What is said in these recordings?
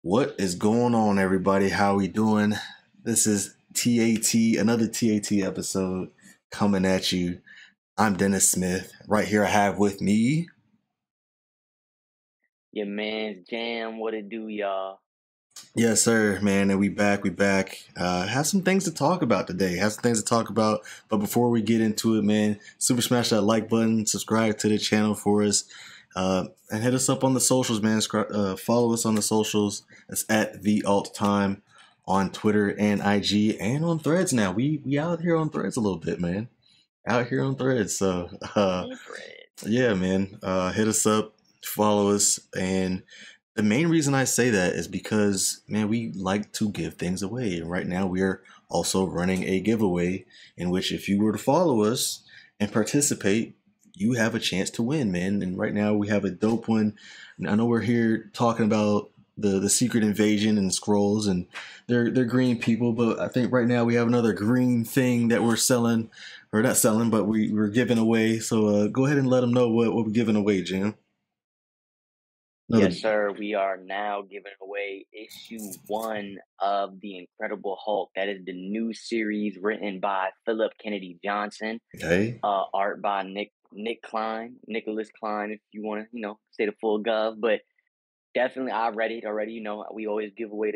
What is going on, everybody? How we doing? This is TAT, another TAT episode coming at you. I'm Dennis Smith. Right here I have with me your man's Jam. What it do, y'all? Yes, sir, man. And we back. Have some things to talk about today. But before we get into it, man, super smash that like button, subscribe to the channel for us, and hit us up on the socials, man. Follow us on the socials. It's at the alt time on Twitter and IG and on Threads now. We out here on Threads a little bit, man. Out here on Threads. So yeah, man. Hit us up, follow us, and the main reason I say that is because, man, we like to give things away. And right now we are also running a giveaway in which if you were to follow us and participate, you have a chance to win, man. And right now we have a dope one. And I know we're here talking about the secret invasion and Skrulls, and they're green people, but I think right now we have another green thing that we're selling, or not selling, but we're giving away. So go ahead and let them know what we're giving away, Jim. Yes, sir. We are now giving away issue 1 of The Incredible Hulk. That is the new series written by Philip Kennedy Johnson. Okay. Art by Nicholas Klein, if you want to, say the full gov. But definitely, I read it already. We always give away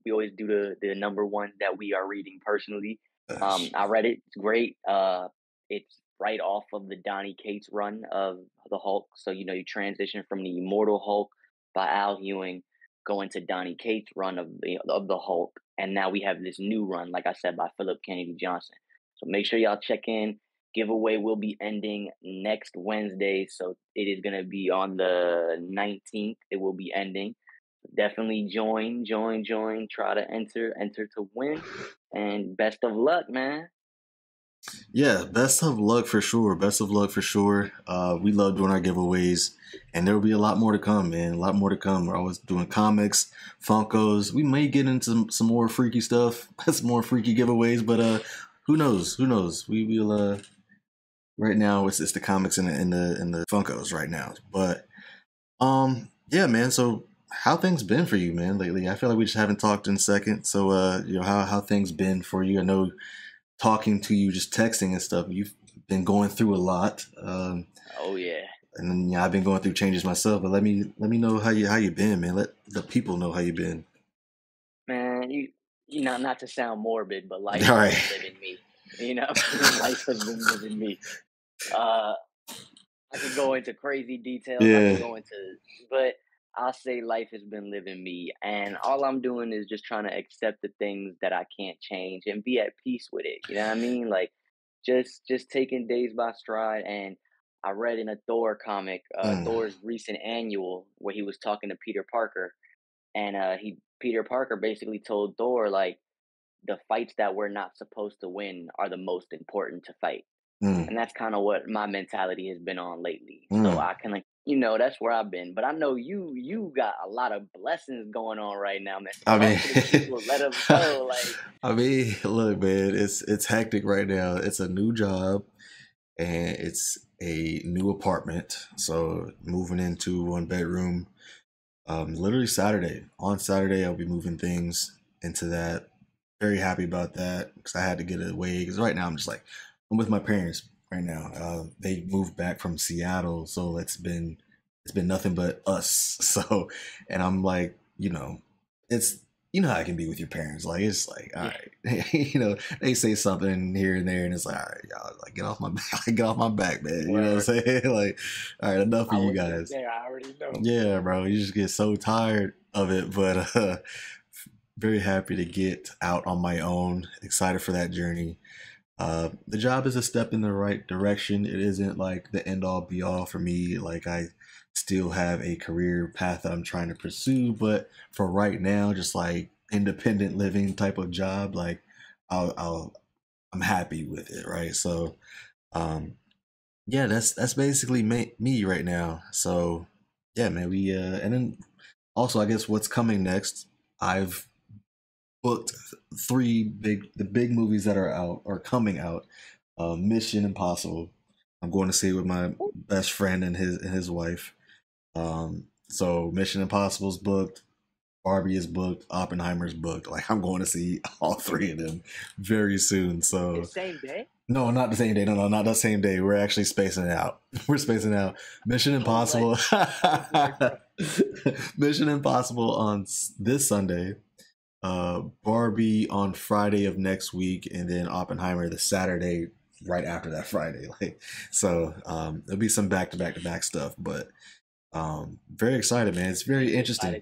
we always do the number one that we are reading personally. I read it. It's great. It's right off of the Donny Cates run of the Hulk. So, you transition from the Immortal Hulk by Al Ewing going to Donny Cates run of the Hulk. And now we have this new run, like I said, by Philip Kennedy Johnson. So make sure y'all check in. Giveaway will be ending next Wednesday. So it is going to be on the 19th. It will be ending. Definitely join. Try to enter to win. And best of luck, man. Yeah, best of luck for sure. We love doing our giveaways, and there will be a lot more to come, man. A lot more to come. We're always doing comics, Funkos. We may get into some more freaky stuff, some more freaky giveaways, but who knows? We will. Right now, it's the comics and the Funkos right now. But yeah, man. So how things been for you, man, lately? I feel like we just haven't talked in a second. So how things been for you? I know, talking to you, just texting and stuff, you've been going through a lot. Oh yeah. And then I've been going through changes myself. But let me know how you been, man. Let the people know how you been. Man, you know, not to sound morbid, but life All right. has been living me. Life has been living me. I could go into crazy details. Yeah. But I'll say life has been living me, and all I'm doing is just trying to accept the things that I can't change and be at peace with it. You know what I mean? Like just taking days by stride. And I read in a Thor comic, Thor's recent annual, where he was talking to Peter Parker, and Peter Parker basically told Thor, like, the fights that we're not supposed to win are the most important to fight. And that's kind of what my mentality has been on lately. So I can, that's where I've been. But I know you got a lot of blessings going on right now, man. I mean, let them know. Like, I mean, look, man, it's hectic right now. It's a new job and it's a new apartment. So moving into 1 bedroom. Literally Saturday. On Saturday, I'll be moving things into that. Very happy about that because I had to get it away. Because right now I'm with my parents right now. They moved back from Seattle, so it's been nothing but us. So, and I'm like, it's how it can be with your parents. Like, it's like, all right, they say something here and there, and it's like, all right, y'all, like, get off my back, get off my back, man. You know what I'm saying? Like, all right, enough of you guys. There, I already know. Yeah, bro, you just get so tired of it, but very happy to get out on my own. Excited for that journey. The job is a step in the right direction. It isn't like the end all be all for me. Like, I still have a career path that I'm trying to pursue, but for right now, just like independent living type of job, like I'm happy with it, right? So, yeah, that's basically me right now. So, yeah, man, we and then also, I guess what's coming next, I've booked the big movies that are coming out. Mission Impossible. I'm going to see it with my best friend and his wife. So Mission Impossible's booked. Barbie is booked, Oppenheimer's booked. Like I'm going to see all three of them very soon. So The same day? no, not the same day. No, not the same day. We're actually spacing it out. We're spacing out. Mission Impossible. Mission Impossible on this Sunday. Barbie on Friday of next week, and then Oppenheimer the Saturday right after that Friday. Like so, there'll be some back to back stuff, but very excited, man. It's very interesting.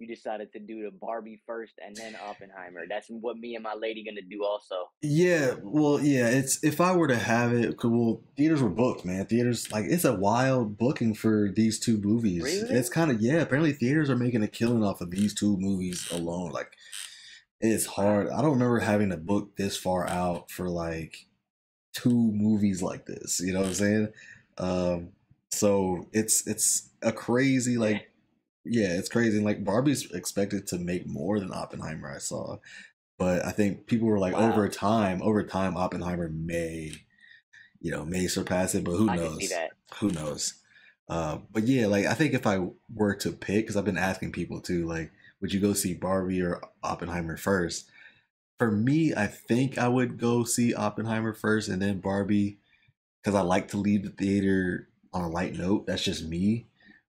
You decided to do the Barbie first and then Oppenheimer. That's what me and my lady gonna do also. Yeah, well, yeah. It's if I were to have it, well, theaters were booked, man. Theaters like it's a wild booking for these two movies. Really? It's kind of yeah. Apparently, theaters are making a killing off of these two movies alone. Like it's hard. I don't remember having to book this far out for like two movies like this. You know what I'm saying? So it's a crazy like. Yeah, it's crazy. And like Barbie's expected to make more than Oppenheimer, I saw. But I think people were like Wow. over time, Oppenheimer may surpass it, but who I can knows? see that. Who knows? But yeah, like I think if I were to pick, because I've been asking people too, like, would you go see Barbie or Oppenheimer first? For me, I think I would go see Oppenheimer first and then Barbie, because I like to leave the theater on a light note. That's just me.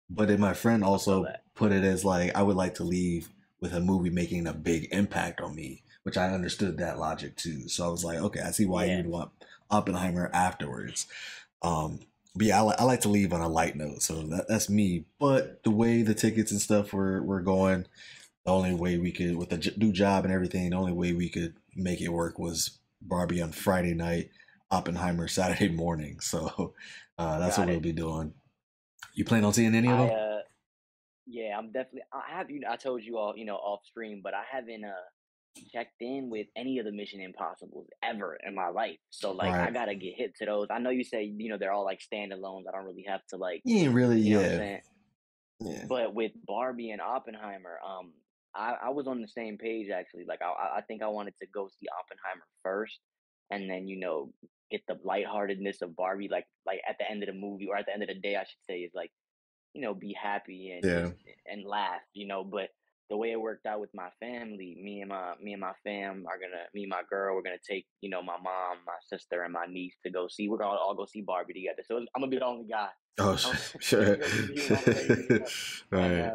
But then my friend also put it as like I would like to leave with a movie making a big impact on me, which I understood that logic too. So I was like, okay, I see why you'd want Oppenheimer afterwards. But yeah, I like to leave on a light note, so that's me. But the way the tickets and stuff were going, the only way we could, with the new job and everything, the only way we could make it work was Barbie on Friday night, Oppenheimer Saturday morning. So that's what we'll be doing. You plan on seeing any of them? Yeah, I'm definitely. I told you all, off stream, but I haven't checked in with any of the Mission Impossibles ever in my life. So like, I gotta get hip to those. I know you say they're all like standalones. I don't really have to like. You ain't really, You know yeah. what I'm saying? Yeah. But with Barbie and Oppenheimer, I was on the same page actually. Like I think I wanted to go see Oppenheimer first, and then get the lightheartedness of Barbie. Like at the end of the movie or at the end of the day, I should say, is like be happy and Yeah. just and laugh. But the way it worked out with my family, me and my fam are gonna me and my girl, we're gonna take my mom, my sister, and my niece to go see. We're gonna all go see Barbie together. So I'm gonna be the only guy. Oh, sure. Right.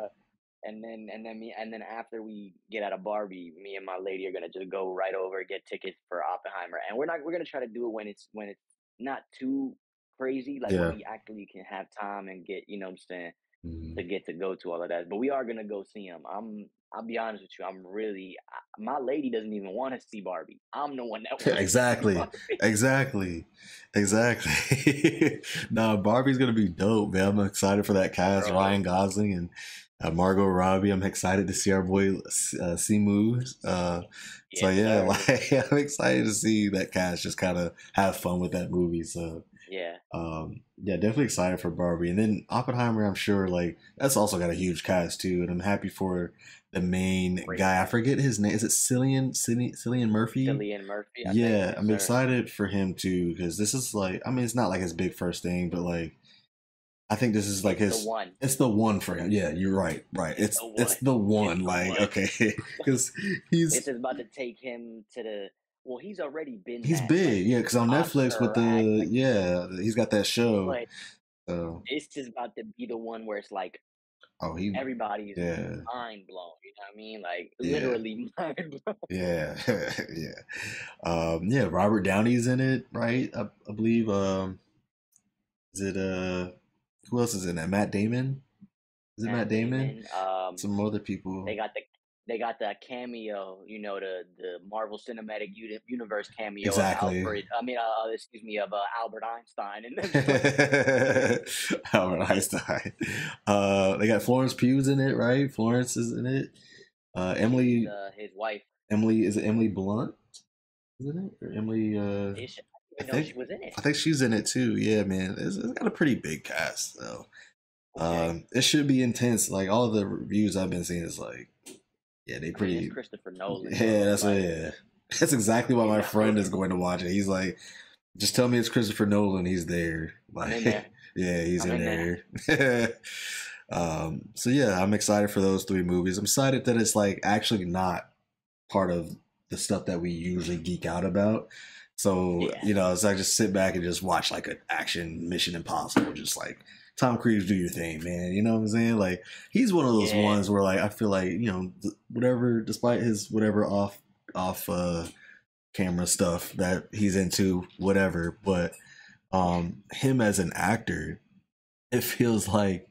And then after we get out of Barbie, me and my lady are gonna just go right over, get tickets for Oppenheimer, and we're gonna try to do it when it's not too crazy, like when we actually can have time and get what I'm saying, to get to go to all of that. But we are gonna go see him. I'll be honest with you. I'm really my lady doesn't even want to see Barbie. I'm the one that wants exactly, to see exactly. Nah, Barbie's gonna be dope, man. I'm excited for that cast. Bro. Ryan Gosling and Margot Robbie. I'm excited to see our boy Simu. So yeah, like I'm excited to see that cast just kind of have fun with that movie. So yeah, definitely excited for Barbie. And then Oppenheimer, I'm sure like that's also got a huge cast too. And I'm happy for the main guy. I forget his name. Is it Cillian Murphy? Cillian Murphy. Yeah, I'm excited for him too because this is like, I mean, it's not like his big first thing, but like I think this is like the one. It's the one for him. Yeah, you're right. It's the one. Like okay, because It's about to take him to the. Well, he's already been. He's big, like, yeah. Because on Netflix with the he's got that show. But it's just about to be the one where it's like, everybody's mind blown. You know what I mean? Like literally mind blown. Yeah, yeah. Robert Downey's in it, right? I believe. Is it who else is in that? Matt Damon. Is it Matt Damon? Some other people. They got that cameo, the Marvel Cinematic Universe cameo. Exactly. Of Albert Einstein. Albert Einstein. They got Florence Pugh's in it, right? Florence is in it. Emily. His wife. Is it Emily Blunt? Isn't it? Or Emily. I think she was in it. I think she's in it too. Yeah, man. It's got a pretty big cast, though. It should be intense. Like all the reviews I've been seeing is like. Yeah, they pretty. It's Christopher Nolan. Yeah, that's exactly why my friend is going to watch it. He's like, just tell me it's Christopher Nolan. He's there. Like, yeah, he's in there. So yeah, I'm excited for those three movies. I'm excited that it's like actually not part of the stuff that we usually geek out about. So, Yeah, it's like just sit back and just watch like an action Mission Impossible, just like Tom Cruise do your thing, man. You know what I'm saying? Like he's one of those yeah, ones where like I feel like, whatever, despite his whatever off camera stuff that he's into, whatever, but him as an actor, it feels like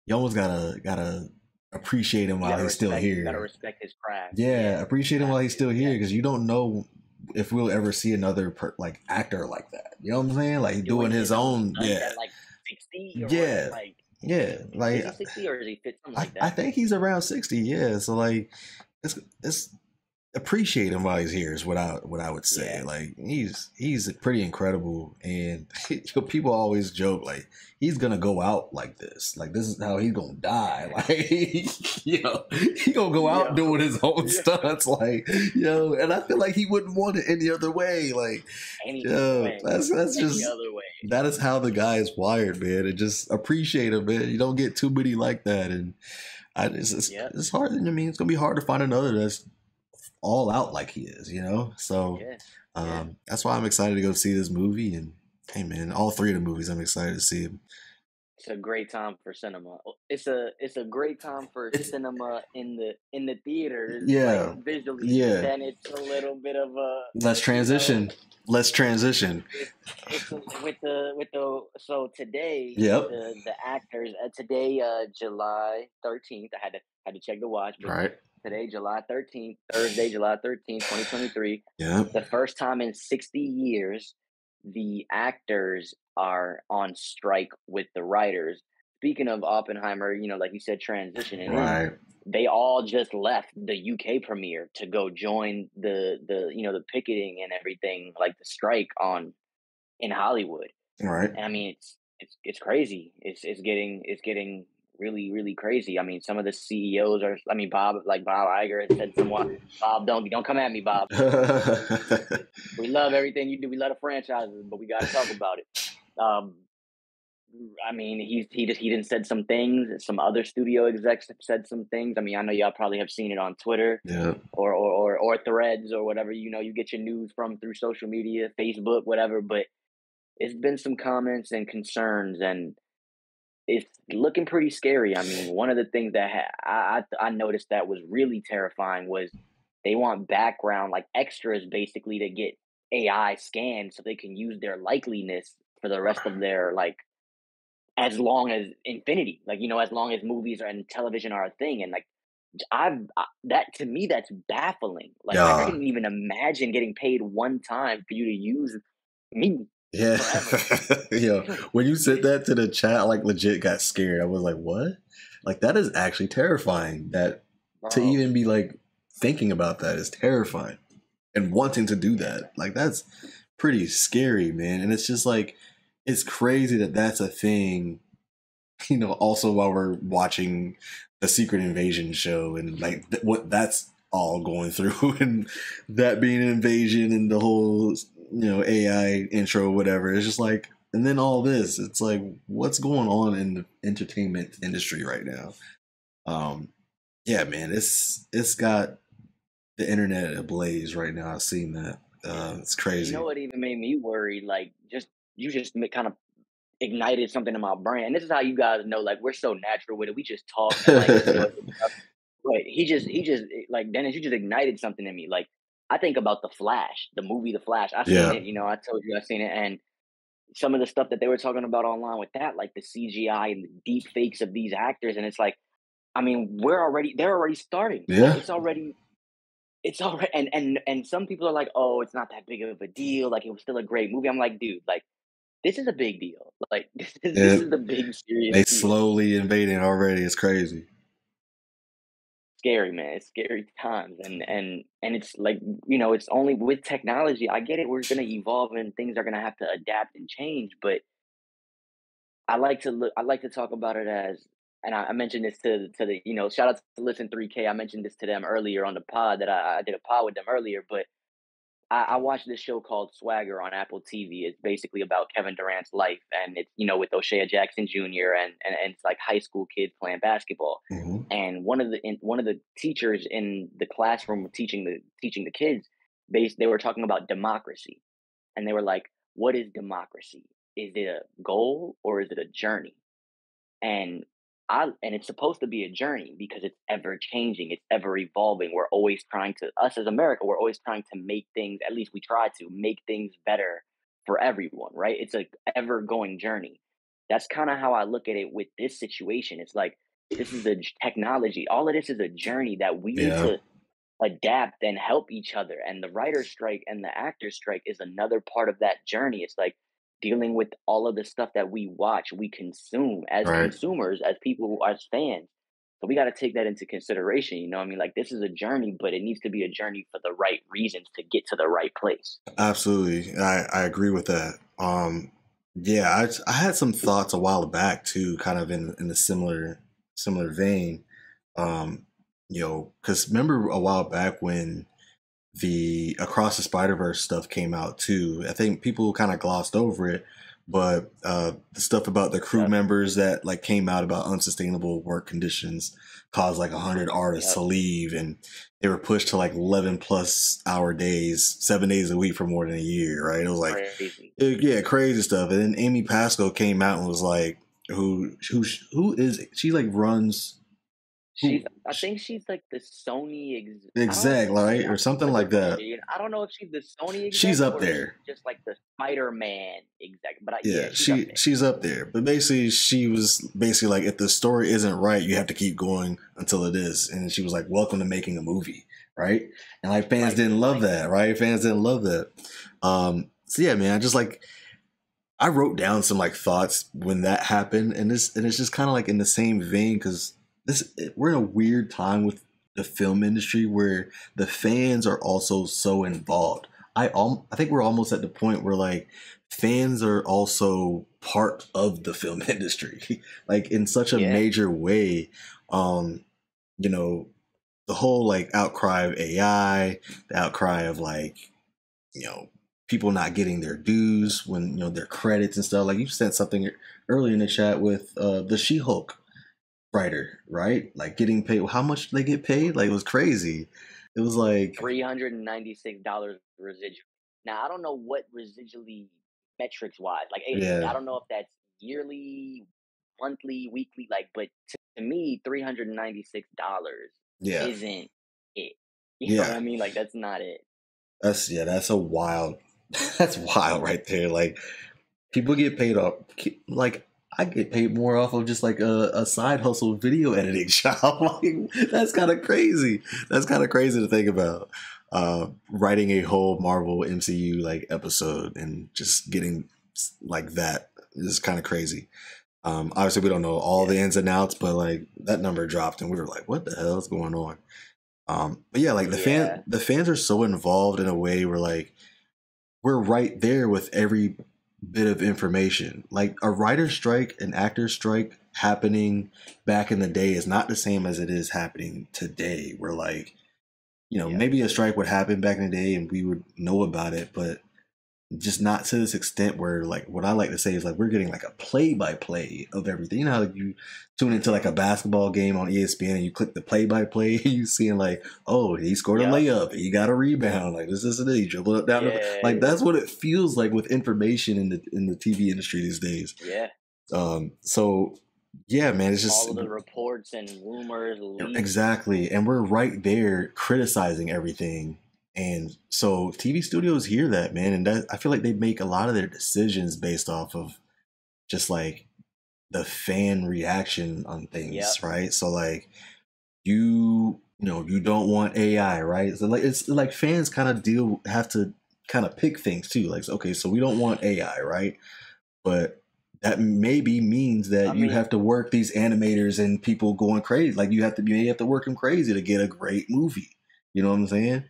you almost gotta appreciate him you while gotta he's still respect. You gotta here. respect his craft. Yeah, Yeah, appreciate you him have while he's to. still Yeah, here because you don't know if we'll ever see another like actor like that. You know what I'm saying? Like doing doing his his own own. stunts Yeah, at like 60 or what? yeah, Like, yeah. is Like he 60 or is he fit something I, like I that? think he's around 60. Yeah, so like it's appreciate him while he's here is what I would say. Yeah, Like he's pretty incredible, and people always joke like he's gonna go out like this. Like this is how he's gonna die. Like he gonna go out yo, doing his own yeah. stunts. Like and I feel like he wouldn't want it any other way. Like Any other way? that's Any just. other way? That is how the guy is wired, man. And just appreciate him, man. You don't get too many like that, and Yep. it's hard. I mean, it's gonna be hard to find another that's all out like he is, So Yeah. Yeah. that's why I'm excited to go see this movie. And hey, man, all three of the movies I'm excited to see them. It's a great time for cinema. It's a great time for It's cinema in the theaters, like yeah, visually, but yeah. then it's a little bit of a, Let's you know, transition. Let's transition. it's with the so today Yep. the actors today July 13th. I had to check the watch, but Right. today July 13th, Thursday July 13th, 2023. Yep. The first time in 60 years, the actors are on strike with the writers. Speaking of Oppenheimer, like you said, transitioning in, Right. they all just left the UK premiere to go join the picketing and everything, like the strike on in Hollywood. Right. And I mean, it's crazy. It's getting really really crazy. I mean, some of the CEOs are. I mean, Bob Iger has said somewhat. Bob, don't come at me, Bob. We love everything you do. We love the franchises, but we got to talk about it. Um, I mean, he didn't said some things. Some other studio execs have said some things. I mean, I know y'all probably have seen it on Twitter Yeah. or Threads or whatever. You get your news from through social media, Facebook, whatever. But it's been some comments and concerns, and it's looking pretty scary. I mean, one of the things that I noticed that was really terrifying was they want background like extras basically to get AI scanned so they can use their likeliness for the rest of their like as long as infinity, like as long as movies and television are a thing, and like that to me that's baffling. Like I Yeah. couldn't even imagine getting paid one time for you to use me Yeah. forever. When you said that to the chat, I like legit got scared. I was like, what? Like that is actually terrifying. That to Bro, even be like thinking about that is terrifying. And wanting to do yeah, that. Like that's pretty scary, man. And it's just like it's crazy that that's a thing. Also while we're watching the Secret Invasion show and like what that's all going through, and that being an invasion and the whole AI intro, whatever. It's just like, and then all this. It's like, what's going on in the entertainment industry right now? Um, yeah, man, it's got the internet ablaze right now. I've seen that. yeah. It's And you know crazy. what even made me worried? Like, you just kind of ignited something in my brain. And this is how you guys know, like, we're so natural with it. We just talk and like enjoy the stuff. But like Dennis, you just ignited something in me. Like, I think about the Flash, the movie The Flash. I seen Yeah, it. I told you I seen it, and some of the stuff that they were talking about online with that, like the CGI and the deep fakes of these actors, and it's like, I mean, they're already starting. Like, yeah, it's already, and some people are like, oh, it's not that big of a deal. Like, it was still a great movie. I'm like, dude, like, this is a big deal. Like, this yeah. is the big serious They deal. slowly invading already. It's crazy. Scary, man. It's scary times, and it's like, it's only with technology. I get it. We're gonna evolve, and things are gonna have to adapt and change. But I like to talk about it as, and I mentioned this to the, shout out to Listen 3K. I mentioned this to them earlier on the pod that I did a pod with them earlier. But I watched this show called Swagger on Apple TV. It's basically about Kevin Durant's life, and it's with O'Shea Jackson Jr. and it's like high school kids playing basketball. Hmm. And one of the teachers in the classroom teaching the kids, they were talking about democracy, and they were like, "What is democracy? Is it a goal or is it a journey?" And and it's supposed to be a journey because it's ever changing, it's ever evolving. We're always trying to us as America, we're always trying to make things, at least we try to make things better for everyone, right? It's a ever going journey. That's kind of how I look at it with this situation. It's like this is technology. All of this is a journey that we need Yeah. to adapt and help each other. And the writer's strike and the actor's strike is another part of that journey. It's like dealing with all of the stuff that we watch, we consume as Right. consumers, as people, as fans. So we got to take that into consideration. You know what I mean? Like this is a journey, but it needs to be a journey for the right reasons to get to the right place. Absolutely. I agree with that. Yeah, I had some thoughts a while back too, kind of in a similar vein. Um, because remember a while back when the Across the Spider-Verse stuff came out too. I think people kind of glossed over it, but the stuff about the crew Yep. members that like came out about unsustainable work conditions caused like 100 artists Yep. to leave, and they were pushed to like 11+ hour days, 7 days a week for more than a year. Right? It was like, Crazy. yeah, crazy stuff. And then Amy Pascal came out and was like, who is she? Like runs. She's, Who, I think she's like the Sony I don't exact, right? I Or something forget like the that. position. I don't know if she's the Sony She's exec up or if she's there. just like the Spider-Man exec. But yeah, Yeah, she's up there. she's up there. But basically, she was basically like, if the story isn't right, you have to keep going until it is. And she was like, "Welcome to making a movie," right? And like fans Right, didn't love right. that, right? Fans didn't love that. So yeah, man, I just like I wrote down some like thoughts when that happened, and it's just kind of like in the same vein because this we're in a weird time with the film industry where the fans are also so involved. I think we're almost at the point where like fans are also part of the film industry, like in such a Yeah. major way. Um, you know, the whole like outcry of AI, the outcry of like you know people not getting their dues when their credits and stuff. Like you sent something earlier in the chat with the She-Hulk writer, right? Like getting paid. How much they get paid? Like it was crazy. It was like $396 residual. Now I don't know what residually metrics wise. Like I yeah, don't know if that's yearly, monthly, weekly. Like, but to me, $396 yeah, isn't it. You know what yeah. I mean? Like that's not it. That's a wild. That's wild right there. Like people get paid off. Like I get paid more off of just like a side hustle video editing job. Like that's kind of crazy. That's kind of crazy to think about. Writing a whole Marvel MCU like episode and just getting like that is kind of crazy. Obviously we don't know all the Yeah. ins and outs, but like that number dropped and we were like, what the hell is going on? But yeah, like Yeah. the fans are so involved in a way where like we're right there with every bit of information. Like a writer strike, an actor strike happening back in the day is not the same as it is happening today. Where like, Yep. maybe a strike would happen back in the day and we would know about it, but just not to this extent where like what I like to say is like we're getting like a play by play of everything. You know how like, you tune into like a basketball game on ESPN and you click the play by play, you seeing like, oh, he scored a Yep. layup, he got a rebound, like this is it, he dribbled up down like Yeah. that's what it feels like with information in the TV industry these days. Yeah. So yeah, man, it's All just of the reports and rumors, leaks. exactly, and we're right there criticizing everything. And so TV studios hear that, man, and that I feel like they make a lot of their decisions based off of just like the fan reaction on Yep. things, right? So like you don't want AI, right? So like it's like fans kind of have to kind of pick things too. Like okay, so we don't want AI, right? But that maybe means I that you mean, have to work these animators and people going crazy. Like you may have to work them crazy to get a great movie. You know what I'm saying?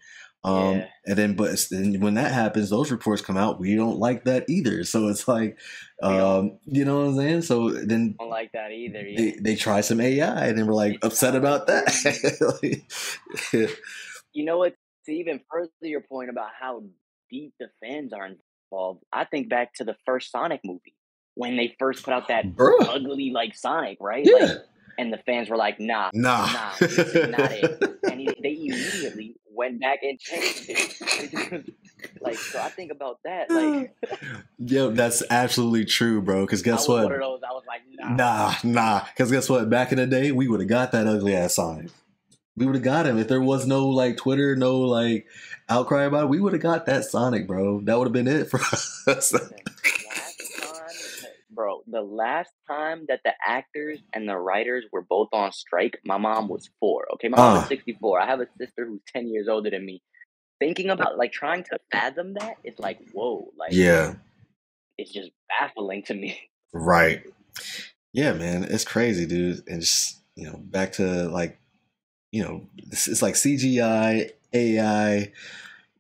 yeah. Then when that happens, those reports come out. We don't like that either. So it's like, We don't you know what I'm saying? So then like that either. Yeah. they try some AI, and then we're like It's upset kind of like about where do you that. You know what? To even further your point about how deep the fans are involved, I think back to the first Sonic movie when they first put out that Bruh. ugly like Sonic, right? Like, Yeah. and the fans were like, "Nah, Nah. nah, this is not it." And they immediately went back and changed it. Like, so I think about that. Like, Yo, that's absolutely true, bro. Because I guess was what? one of those. I was like, "Nah." Nah. Because guess what? Back in the day, we would have got that ugly ass Sonic. We would have got him if there was no like Twitter, no like outcry about it. We would have got that Sonic, bro. That would have been it for us. Listen, bro, the last time that the actors and the writers were both on strike, my mom was 4. Okay, my mom is 64. I have a sister who's 10 years older than me. Thinking about like trying to fathom that, it's like, whoa, like Yeah. it's just baffling to me. Right. Yeah, man. It's crazy, dude. And just, back to like, it's like CGI, AI,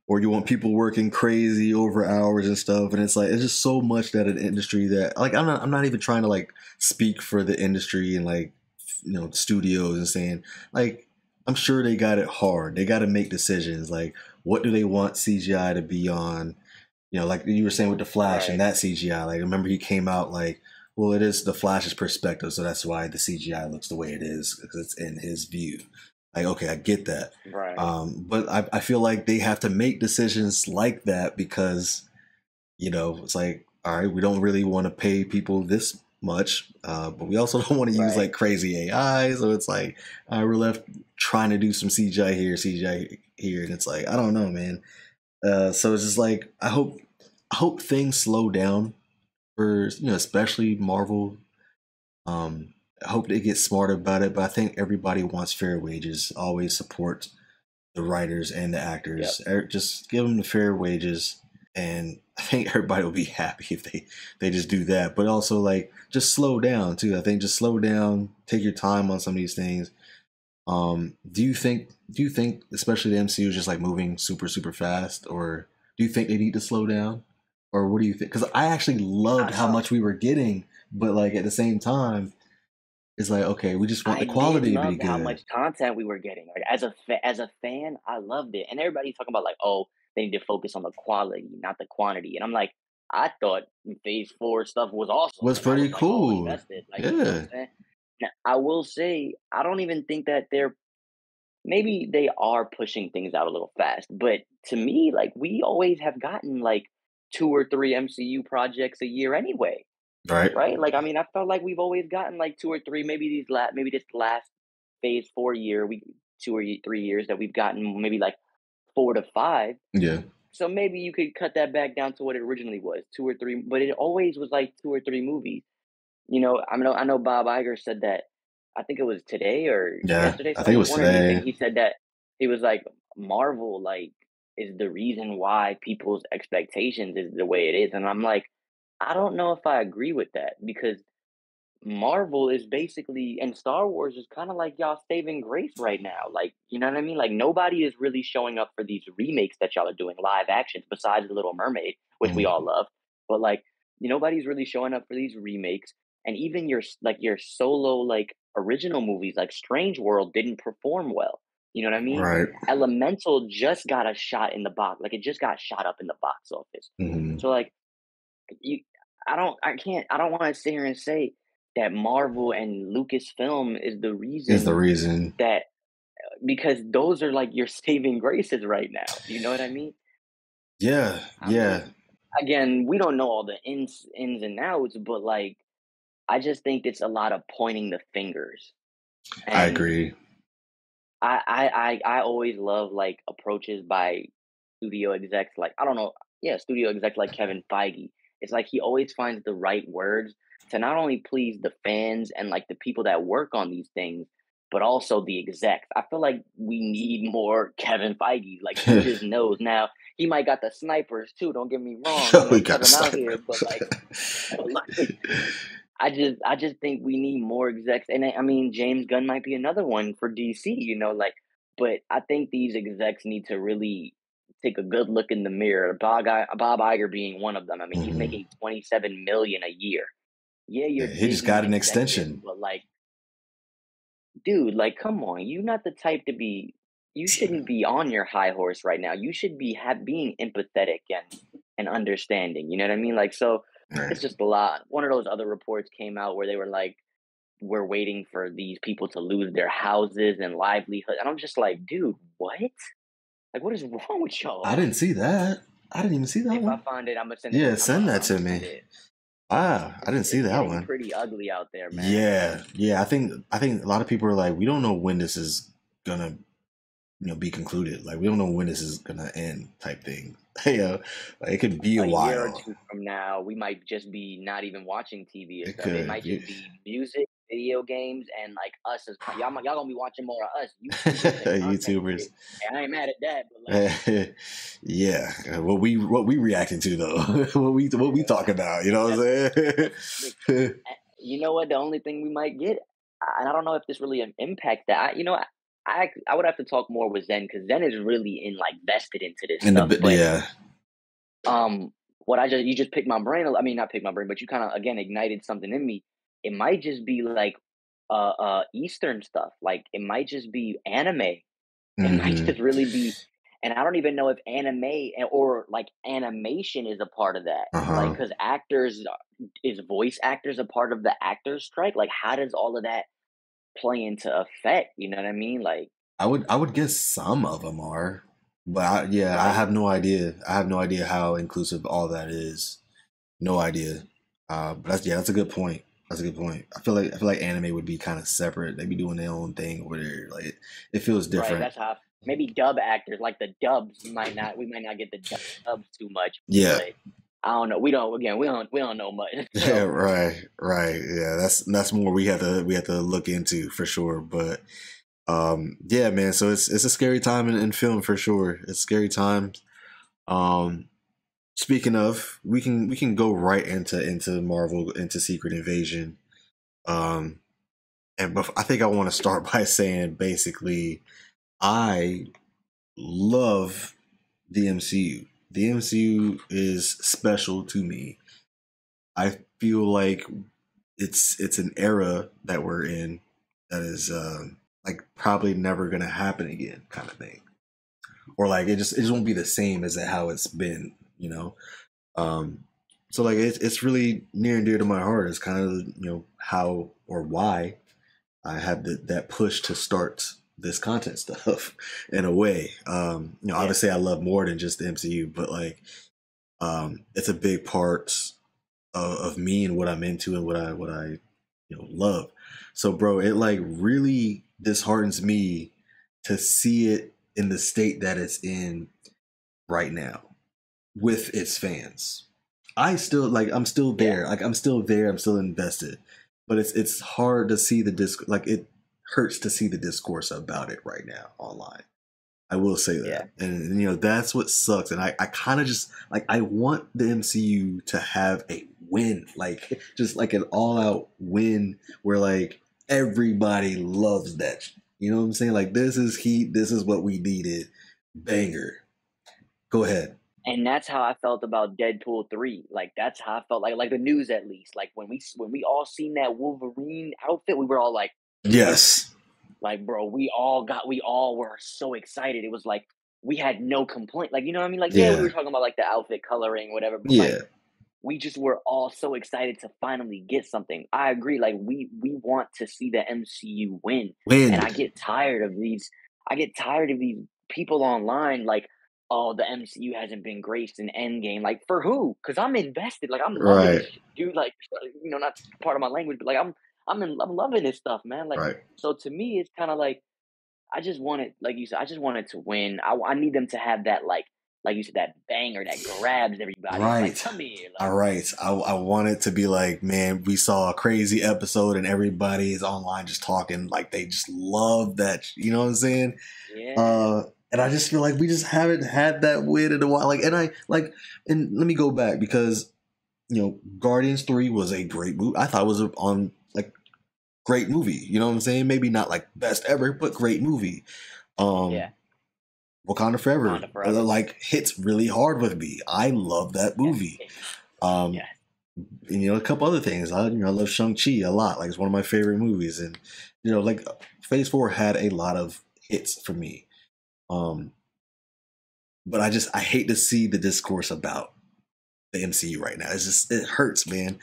or you want people working crazy over hours and stuff. And it's like, it's just so much that an industry that like, I'm not even trying to like speak for the industry and like, studios and saying like, I'm sure they got it hard. They got to make decisions. Like, what do they want CGI to be on? Like you were saying with the Flash and that CGI. Like, remember he came out like, well, it is the Flash's perspective, so that's why the CGI looks the way it is because it's in his view. Like, okay, I get that. Right. But I feel like they have to make decisions like that because, it's like, all right, we don't really want to pay people this much, but we also don't want to use like crazy AI. So it's like, we're left trying to do some CGI here, and it's like, I don't know, man. So it's just like, I hope things slow down for, especially Marvel. I hope they get smart about it, but I think everybody wants fair wages. Always support the writers and the actors. Just give them the fair wages, and I think everybody will be happy if they just do that. But also, like, just slow down too. I think just slow down, take your time on some of these things. Do you think, especially the MCU is just like moving super, super fast, or do you think they need to slow down? Or what do you think? Because I actually loved how much we were getting, but like at the same time, it's like, okay, we just want the quality to be good. How much content we were getting. Like as a fan, I loved it. And everybody's talking about like, oh, they need to focus on the quality, not the quantity. And I'm like, I thought Phase 4 stuff was awesome. Was pretty like, cool. all invested. Like, you know what I'm saying? Now, I will say, I don't even think that maybe they are pushing things out a little fast. But to me, like, we always have gotten like 2 or 3 MCU projects a year anyway. Right? Like, I mean, I felt like we've always gotten like 2 or 3, maybe this last Phase 4 year, 2 or 3 years that we've gotten maybe like 4 to 5. Yeah. So maybe you could cut that back down to what it originally was, 2 or 3, but it always was like 2 or 3 movies. I know Bob Iger said that, I think it was today or yesterday. I think it was today. He said that he was like, Marvel like is the reason why people's expectations is the way it is, and I'm like, I don't know if I agree with that because Marvel is basically, and Star Wars is kind of like y'all saving grace right now. Like, you know what I mean? Like, nobody is really showing up for these remakes that y'all are doing, live actions, besides The Little Mermaid, which we all love. But like, nobody's really showing up for these remakes. And even your solo like original movies, like Strange World, didn't perform well. You know what I mean? Right. Elemental just got a shot in the box, like it just got shot up in the box office. So like, I don't want to sit here and say that Marvel and Lucasfilm is the reason that, because those are like your saving graces right now. You know what I mean? Yeah. I mean, again, we don't know all the ins and outs, but like, I just think it's a lot of pointing the fingers. And I agree. I always love like approaches by studio execs, like, I don't know, studio execs like Kevin Feige. It's like he always finds the right words to not only please the fans and like the people that work on these things, but also the execs. I feel like we need more Kevin Feige. Like, he just knows. Now he might got the snipers too. Don't get me wrong. Kevin out here, but like I just think we need more execs, and I mean, James Gunn might be another one for DC. Like, but I think these execs need to really take a good look in the mirror. Bob Iger being one of them. I mean, he's making $27 million a year. Yeah, he just got an extension, but like, dude, like, come on, you're not the type to be. you shouldn't be on your high horse right now. You should be being empathetic and understanding. You know what I mean? Like, so it's Right. just a lot. One of those other reports came out where they were like, we're waiting for these people to lose their houses and livelihood. And I'm just like, dude, what? Like, what is wrong with I y'all? didn't see that. I didn't even see that If I one. find it, I'm gonna send it. Yeah, send that I'm to gonna me. send it. Ah, I didn't see It's that getting one. pretty ugly out there, man. Yeah, yeah. I think a lot of people are like, we don't know when this is gonna, be concluded. Like, we don't know when this is gonna end, type thing. Yeah, like it could be a A year or while. two from now, we might just be not even watching TV or It stuff. It could. might just be music, video games, and like us as y'all gonna be watching more of us YouTubers and content YouTubers. creators. And I ain't mad at that, but like, Yeah, what we reacting to though? what we talking about? You know what I'm look, saying? you know what? The only thing we might get, and I don't know if this really impacts that. I would have to talk more with Zen because Zen is really like vested into this In the stuff. But yeah. what you just picked my brain. I mean, not picked my brain, but you kind of again ignited something in me. It might just be like Eastern stuff. Like it might just be anime. It might Hmm. just really be, and I don't even know if anime or like animation is a part of that. Like, Uh-huh. because actors is voice actors a part of the actors strike? Like, how does all of that play into effect? You know what I mean? Like, I would guess some of them are, but yeah, I right? have no idea. I have no idea how inclusive all that is. No idea. But that's a good point. That's a good point. I feel like anime would be kind of separate. They'd be doing their own thing over there. Like it feels Right. different. That's how maybe dub actors like the dubs we might not get the dubs too much, Yeah. but I don't know. We don't know much. Yeah, So right. Yeah, that's more we have to look into for sure. But yeah, man. So it's a scary time in film for sure. It's scary times. Um, Speaking of, we can go right into Marvel into Secret Invasion. Um, I think I want to start by saying basically I love the MCU. The MCU is special to me. I feel like it's an era that we're in that is like probably never gonna happen again, kind of thing, or like it just won't be the same as how it's been, you know. Um, so like it's really near and dear to my heart. It's kind of how or why I had that push to start this content stuff in a way. yeah, Obviously I love more than just the MCU, but like it's a big part of me and what I'm into and what I love. So bro, it like really disheartens me to see it in the state that it's in right now with its fans. I'm still yeah, there. Like I'm still there. I'm still invested. But it's hard to see the like it hurts to see the discourse about it right now online. I will say yeah. that. And that's what sucks. And I kind of just like I want the MCU to have a win. Like just like an all out win where like everybody loves that. You know what I'm saying? Like this is heat, this is what we needed. Banger. Go ahead. And that's how I felt about Deadpool 3. Like that's how I felt like the news at least. Like when we all seen that Wolverine outfit, we were all Yes. like bro, we all were so excited. It was like we had no complaint. Like, you know what I mean? Like, yeah, we Yeah. were talking about like the outfit coloring, whatever, but like Yeah. we just were all so excited to finally get something. I agree. Like we want to see the MCU win. And Win. I get tired of these people online like, oh, the MCU hasn't been graced in Endgame. Like for who? Because I'm invested. Like I'm loving Right. this shit, dude. Like, not part of my language, but like I'm loving this stuff, man. Like, Right. so to me, it's kind of like I just wanted, like you said, I just wanted to win. I need them to have that like you said, that banger that grabs everybody. It's like, Right. come here, All like, right. I want it to be like, man, we saw a crazy episode and everybody is online just talking like they just love that. You know what I'm saying? yeah, And I just feel like we just haven't had that win in a while. Like, and I like, and let me go back because Guardians 3 was a great movie. I thought it was on like great movie. You know what I'm saying? Maybe not like best ever, but great movie. yeah. Um, Wakanda Forever Wakanda Forever. like hits really hard with me. I love that Yeah, movie. Um, yeah, and a couple other things. I love Shang-Chi a lot. Like it's one of my favorite movies. And like Phase 4 had a lot of hits for me. Um, but I hate to see the discourse about the MCU right now. It's just it hurts, man.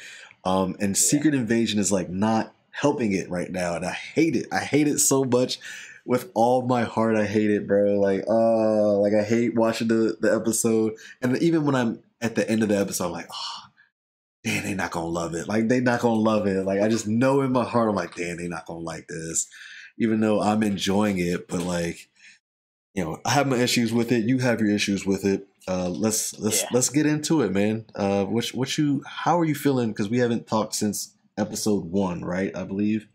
And Yeah. Secret Invasion is like not helping it right now, and I hate it. I hate it so much with all my heart. I hate it, bro. Like I hate watching the episode, and even when I'm at the end of the episode, I'm like, oh, damn, they not gonna love it. Like they not gonna love it. Like I just know in my heart, I'm like, damn, they not gonna like this, even though I'm enjoying it. But like, I have my issues with it. You have your issues with it. Yeah. Let's get into it, man. How are you feeling? Because we haven't talked since episode 1, right? I believe.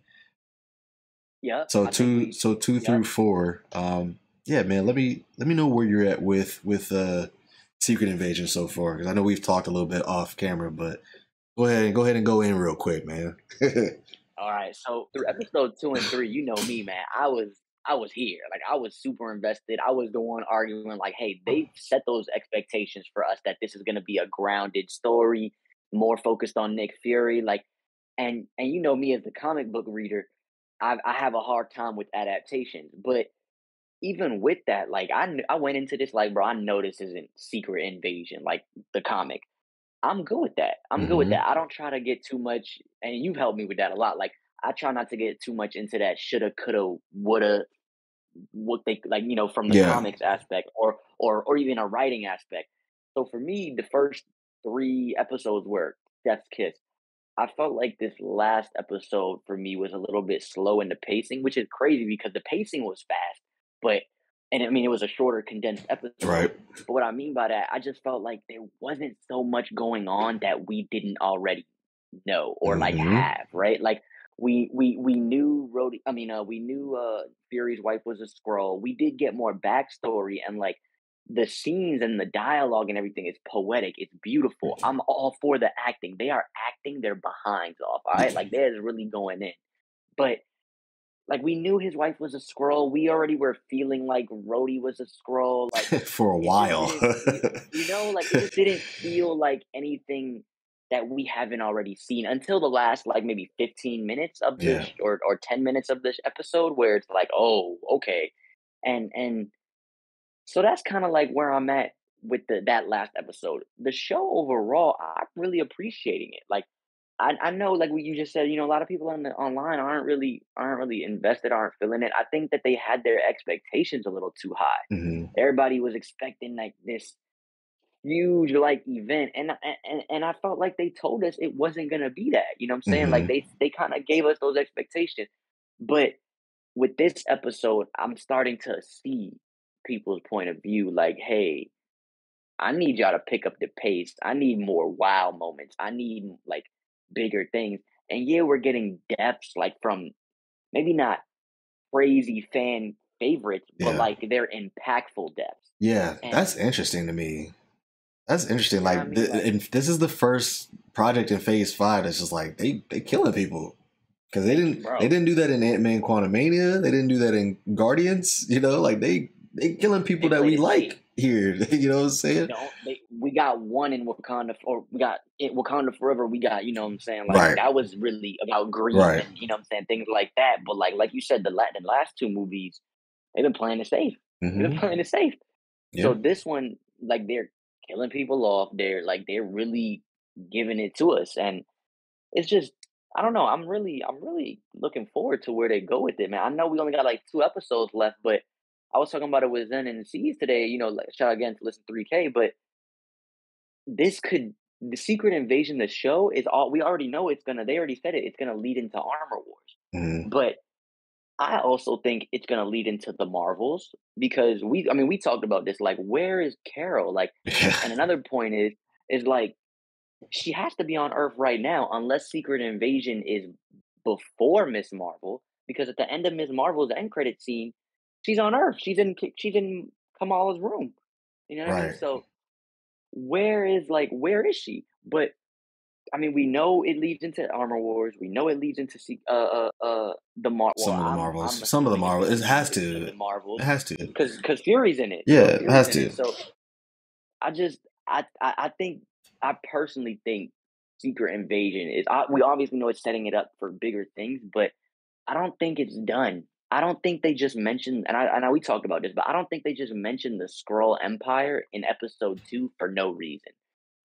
Yep. So I think two yep. through 4. Yeah, man. Let me know where you're at with Secret Invasion so far, because I know we've talked a little bit off camera, but go ahead and go in real quick, man. All right. So through episode 2 and 3, you know me, man. I was here. Like I was super invested. I was the one arguing, like, hey, they set those expectations for us that this is gonna be a grounded story, more focused on Nick Fury. Like, and you know me as the comic book reader, I have a hard time with adaptations. But even with that, like I went into this like, bro, I know this isn't Secret Invasion, like the comic. I'm good with that. I'm good with Hmm. that. I don't try to get too much, and you've helped me with that a lot. Like I try not to get too much into that shoulda, coulda, woulda, what they like, from the Yeah. comics aspect or even a writing aspect. So for me, the first 3 episodes were Death's Kiss. I felt like this last episode for me was a little bit slow in the pacing, which is crazy because the pacing was fast, but and I mean it was a shorter, condensed episode. Right. But what I mean by that, I just felt like there wasn't so much going on that we didn't already know or like Hmm. have, right? Like we knew Rhodey, we knew Fury's wife was a Skrull. We did get more backstory and like the scenes and the dialogue and everything is poetic. It's beautiful. I'm all for the acting. They are acting their behinds off. All right, like they're really going in. But like we knew his wife was a Skrull. We already were feeling like Rhodey was a Skrull. Like For a it just while. didn't feel, like it just didn't feel like anything that we haven't already seen until the last like maybe 15 minutes of Yeah. this or 10 minutes of this episode where it's like, oh, okay. And so that's kind of like where I'm at with that last episode. The show overall, I'm really appreciating it. Like I know, like what you just said, a lot of people on the online aren't really invested, aren't feeling it. I think that they had their expectations a little too high. Hmm. Everybody was expecting like this huge like event, and I felt like they told us it wasn't gonna be that. You know what I'm saying? Like Hmm. they kind of gave us those expectations, but with this episode, I'm starting to see people's point of view. Like, hey, I need y'all to pick up the pace. I need more wow moments. I need like bigger things. And yeah, we're getting depths like from maybe not crazy fan favorites, but Yeah. like they're impactful depths. Yeah. That's And interesting to me. That's interesting. you know what I Like, mean? Like, and this is the first project in Phase 5 that's just like they killing people, because they bro, didn't do that in Ant-Man Quantumania. They didn't do that in Guardians. Like they killing people they that played we it safe. like here. You know what I'm saying? Don't they? We got one in Wakanda, or we got in Wakanda Forever. We got, you know what I'm saying? Like Right. that was really about grief Right. and you know what I'm saying, things like that. But like you said, the last 2 movies, they've been playing it safe. They've been Hmm. playing it safe. Yeah. So this one, like they're killing people off. They're really giving it to us, and it's just I don't know. I'm really looking forward to where they go with it, man. I know we only got like 2 episodes left, but I was talking about it with Zen and C's today. Like shout out again to listen 3K, but this could the Secret Invasion, the show is all we already know. It's gonna. They already said it. It's gonna lead into Armor Wars, Hmm. but I also think it's gonna lead into the Marvels because we talked about this. Like, where is Carol? Like, Yeah. and another point is like she has to be on Earth right now, unless Secret Invasion is before Miss Marvel. Because at the end of Miss Marvel's end credit scene, she's on Earth. She's in Kamala's room. You know what I mean? Right. So where is she? But I mean, we know it leads into Armor Wars. We know it leads into the Mar. Well, Some of the I'm Marvels. Some of the assuming it's Marvels. gonna It lead has into to. the It Marvels has to. because Fury's in it. Yeah. It Fury's has in to. it. So I just I think I personally think Secret Invasion is. We obviously know it's setting it up for bigger things, but I don't think it's done. I don't think they just mentioned, and I know we talked about this, but I don't think they just mentioned the Skrull Empire in episode 2 for no reason.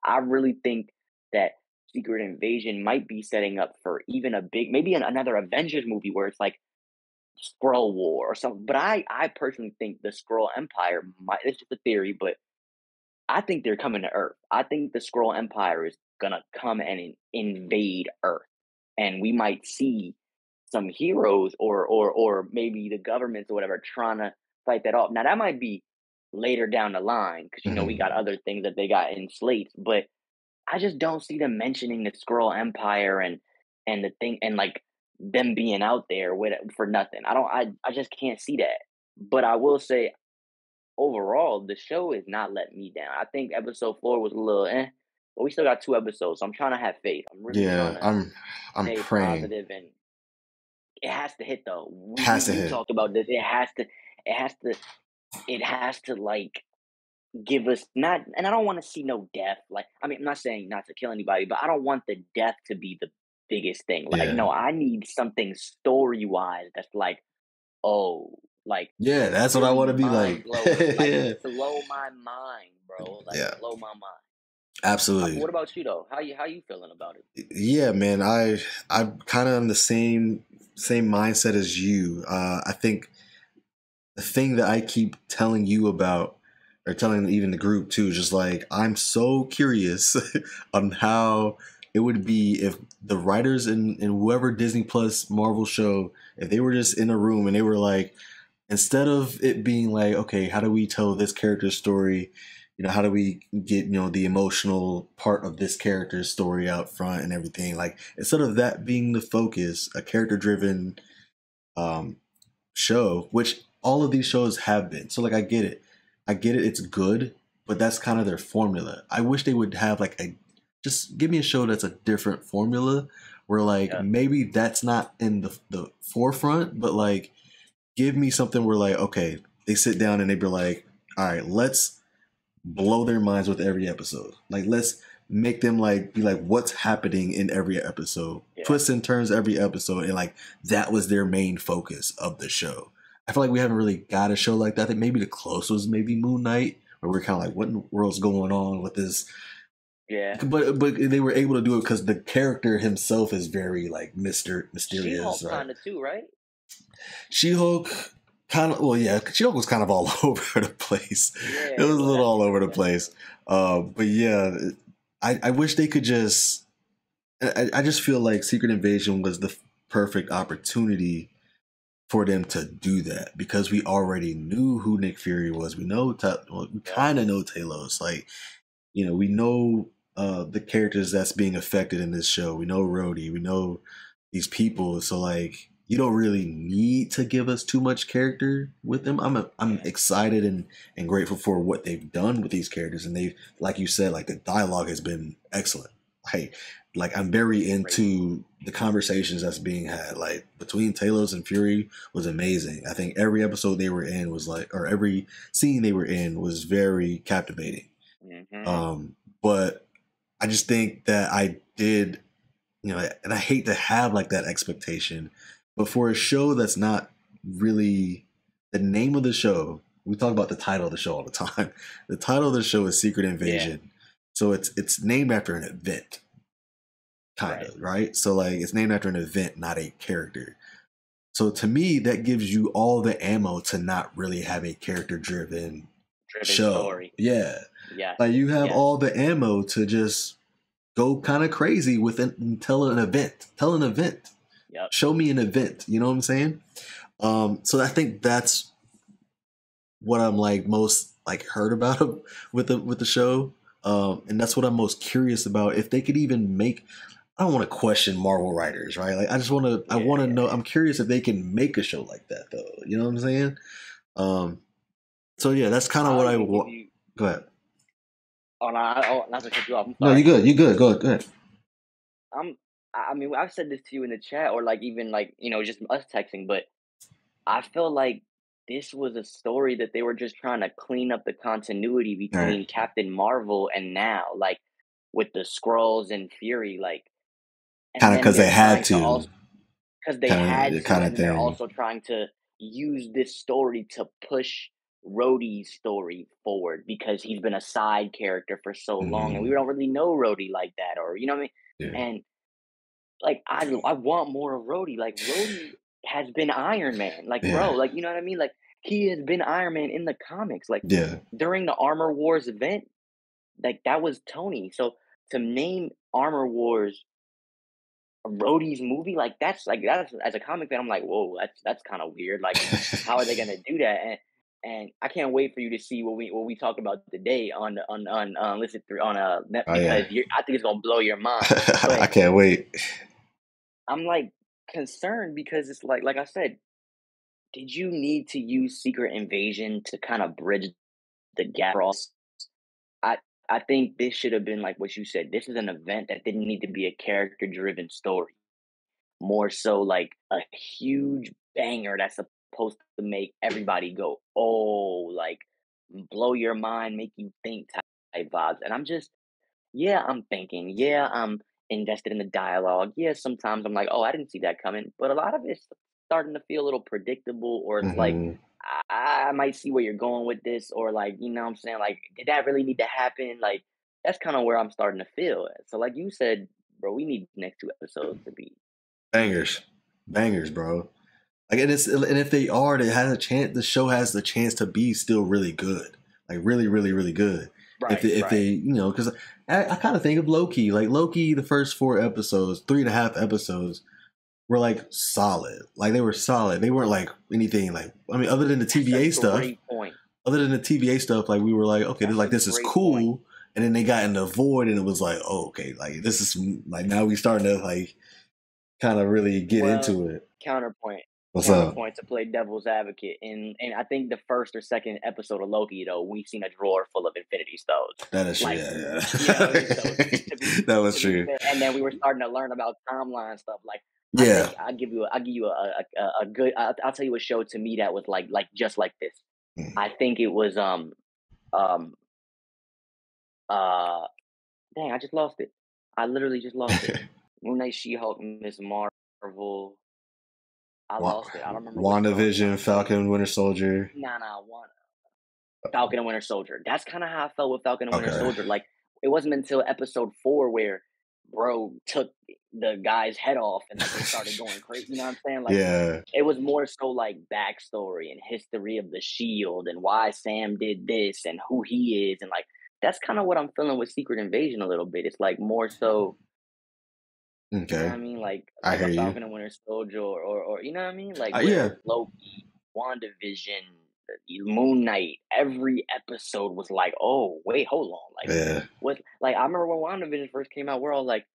I really think that Secret Invasion might be setting up for even a big, maybe another Avengers movie where it's like Skrull War or something. But I personally think the Skrull Empire might, it's just a theory, but I think they're coming to Earth. I think the Skrull Empire is gonna come and invade Earth, and we might see some heroes or maybe the governments or whatever trying to fight that off. Now that might be later down the line because we got Mhm. other things that they got in slates, but I just don't see them mentioning the Skrull Empire and the thing and like them being out there with for nothing. I just can't see that. But I will say overall, the show is not letting me down. I think episode 4 was a little but we still got 2 episodes, so I'm trying to have faith. I'm really trying Yeah, to I'm stay praying. positive, and it has to hit though. Has to We hit. talked about this. It has to it has to like give us not, and I don't want to see no death. Like, I mean, I'm not saying not to kill anybody, but I don't want the death to be the biggest thing. Like, Yeah. no, I need something story wise that's like, oh, like Yeah, that's what I really want to be mind like. blowing. Like Yeah. blow my mind, bro. Like Yeah, blow my mind. absolutely. What about you though? How you feeling about it? Yeah, man. I'm kind of on the same mindset as you. I think the thing that I keep telling you about, or telling even the group too, is just like I'm so curious on how it would be if the writers in whoever Disney Plus Marvel show, if they were just in a room and they were like, instead of it being like, okay, how do we tell this character's story? How do we get, the emotional part of this character's story out front and everything? Like, instead of that being the focus, a character driven um, show, which all of these shows have been. So, like, I get it. I get it. It's good, but that's kind of their formula. I wish they would have, like, just give me a show that's a different formula where, like, Yeah, maybe that's not in the forefront, but, like, give me something where like, okay, they sit down and they be like, all right, let's blow their minds with every episode. Like, let's make them like be like, what's happening in every episode, yeah. twists and turns every episode, and like that was their main focus of the show. I feel like we haven't really got a show like that. I think maybe the closest was maybe Moon Knight, where we're kind of like, what in the world's going on with this? Yeah. But they were able to do it because the character himself is very like She mysterious, Hulk right? kinda too, right? She-Hulk kind of, well, yeah, She-Hulk was kind of all over the place. It Yeah, was a well little that's all over true. the That's place. But yeah, I wish they could just. I just feel like Secret Invasion was the perfect opportunity for them to do that because we already knew who Nick Fury was. Well, we yep. kind of know Talos. Like, we know the characters that's being affected in this show. We know Rhodey. We know these people. So like, you don't really need to give us too much character with them. I'm Yeah. excited and grateful for what they've done with these characters, and they've, like you said, like the dialogue has been excellent. Like I'm very Great. into the conversations that's being had. Like between Talos and Fury was amazing. I think every episode they were in was like, or every scene they were in was very captivating. Mhm. But I just think that I did, and I hate to have like that expectation, but for a show that's not really the name of the show, we talk about the title of the show all the time. The title of the show is Secret Yeah. Invasion, so it's named after an event, kind Right. of, right? So like it's named after an event, not a character. So to me, that gives you all the ammo to not really have a character driven Driven show. story. Yeah, Yes. like you have Yes. all the ammo to just go kind of crazy with it and tell an event. Tell an event. Yep. Show me an event. You know what I'm saying? So I think that's what I'm like most like heard about with the show. And that's what I'm most curious about. If they could even make, I don't want to question Marvel writers, right? Like I Yeah, want to yeah, know. yeah. I'm curious if they can make a show like that, though. You know what I'm saying? Um, so yeah, that's kind of I'll what I even give want. you Go ahead. oh no, oh not to cut you off, I'm No, you sorry. good. You good. Go ahead. Go ahead. I mean, I've said this to you in the chat or like even like, just us texting, but I feel like this was a story that they were just trying to clean up the continuity All right. between Captain Marvel and now, like with the Skrulls and Fury, like, Kind and of then because they're they had trying to to, also because they had to, kind and of then they're thing. also trying to use this story to push Rhodey's story forward because he's been a side character for so long, and we Mm-hmm. don't really know Rhodey like that, or you know what I mean? Yeah. And like I want more of Rhodey. Like Rhodey has been Iron Man. Like bro, Yeah. like you know what I mean? Like he has been Iron Man in the comics. Like Yeah. during the Armor Wars event, like that was Tony. So to name Armor Wars Rhodey's movie, that's as a comic fan, I'm like, whoa, that's kind of weird. Like, how are they gonna do that? And I can't wait for you to see what we talk about today on listen through on net Oh yeah. because I think it's gonna blow your mind. I But can't wait. I'm like concerned because it's like I said, did you need to use Secret Invasion to kind of bridge the gap across? I I think this should have been like what you said. This is an event that didn't need to be a character driven story. More so like a huge banger that's supposed to make everybody go, "Oh," like, blow your mind, make you think type vibes, and I'm just yeah, I'm thinking, yeah, I'm invested in the dialogue, yeah, sometimes I'm like, "Oh, I didn't see that coming," but a lot of it's starting to feel a little predictable, or it's like, Hmm. I might see where you're going with this, or like, you know what I'm saying? Like, did that really need to happen? Like, that's kinda where I'm starting to feel, so like you said, bro, we need the next 2 episodes to be Bangers, bangers, bro. Like, and if they are, they has a chance. The show has the chance to be still really good, like really, really, really good. right, If they right. because I kind of think of Loki, like Loki, the first 4 episodes, 3.5 episodes were like solid. Like they were solid. They weren't like anything like I mean, other than the That's a TVA stuff. great point. Other than the TVA stuff, like we were like, okay, That's a this is great point. cool. And then they got in the void, and it was like, oh, okay, like this is like now we starting to like kind of really get Well, into it. counterpoint, What's up? counterpoint to play devil's advocate. And I think the first or second episode of Loki, though, we've seen a drawer full of Infinity Stones. That is true. Like, Yeah, you know what I mean? So that was to be true. fair, and then we were starting to learn about timeline stuff. Like, I Yeah. think I'll give you a good. I'll tell you a show to me that was like just like this. I think it was um uh dang, I just lost it. I literally just lost it. Moon Knight, She-Hulk, Miss Marvel. I lost it. I don't remember what show I was trying WandaVision, to say. Falcon, Winter Soldier. Nah, one Falcon and Winter Soldier. That's kind of how I felt with Falcon and Winter Okay. Soldier. Like it wasn't until episode 4 where bro took the guy's head off and like they started going crazy. You know what I'm saying? Like Yeah. it was more so like backstory and history of the Shield and why Sam did this and who he is and like that's kind of what I'm feeling with Secret Invasion a little bit. It's like more so you know what Okay. I mean? I Like hear a you. Falcon and Winter Soldier or you know what I mean? Like Yeah. where Loki, WandaVision, Moon Knight, every episode was like, oh wait, hold on. Like Yeah. what like I remember when WandaVision first came out, we're all like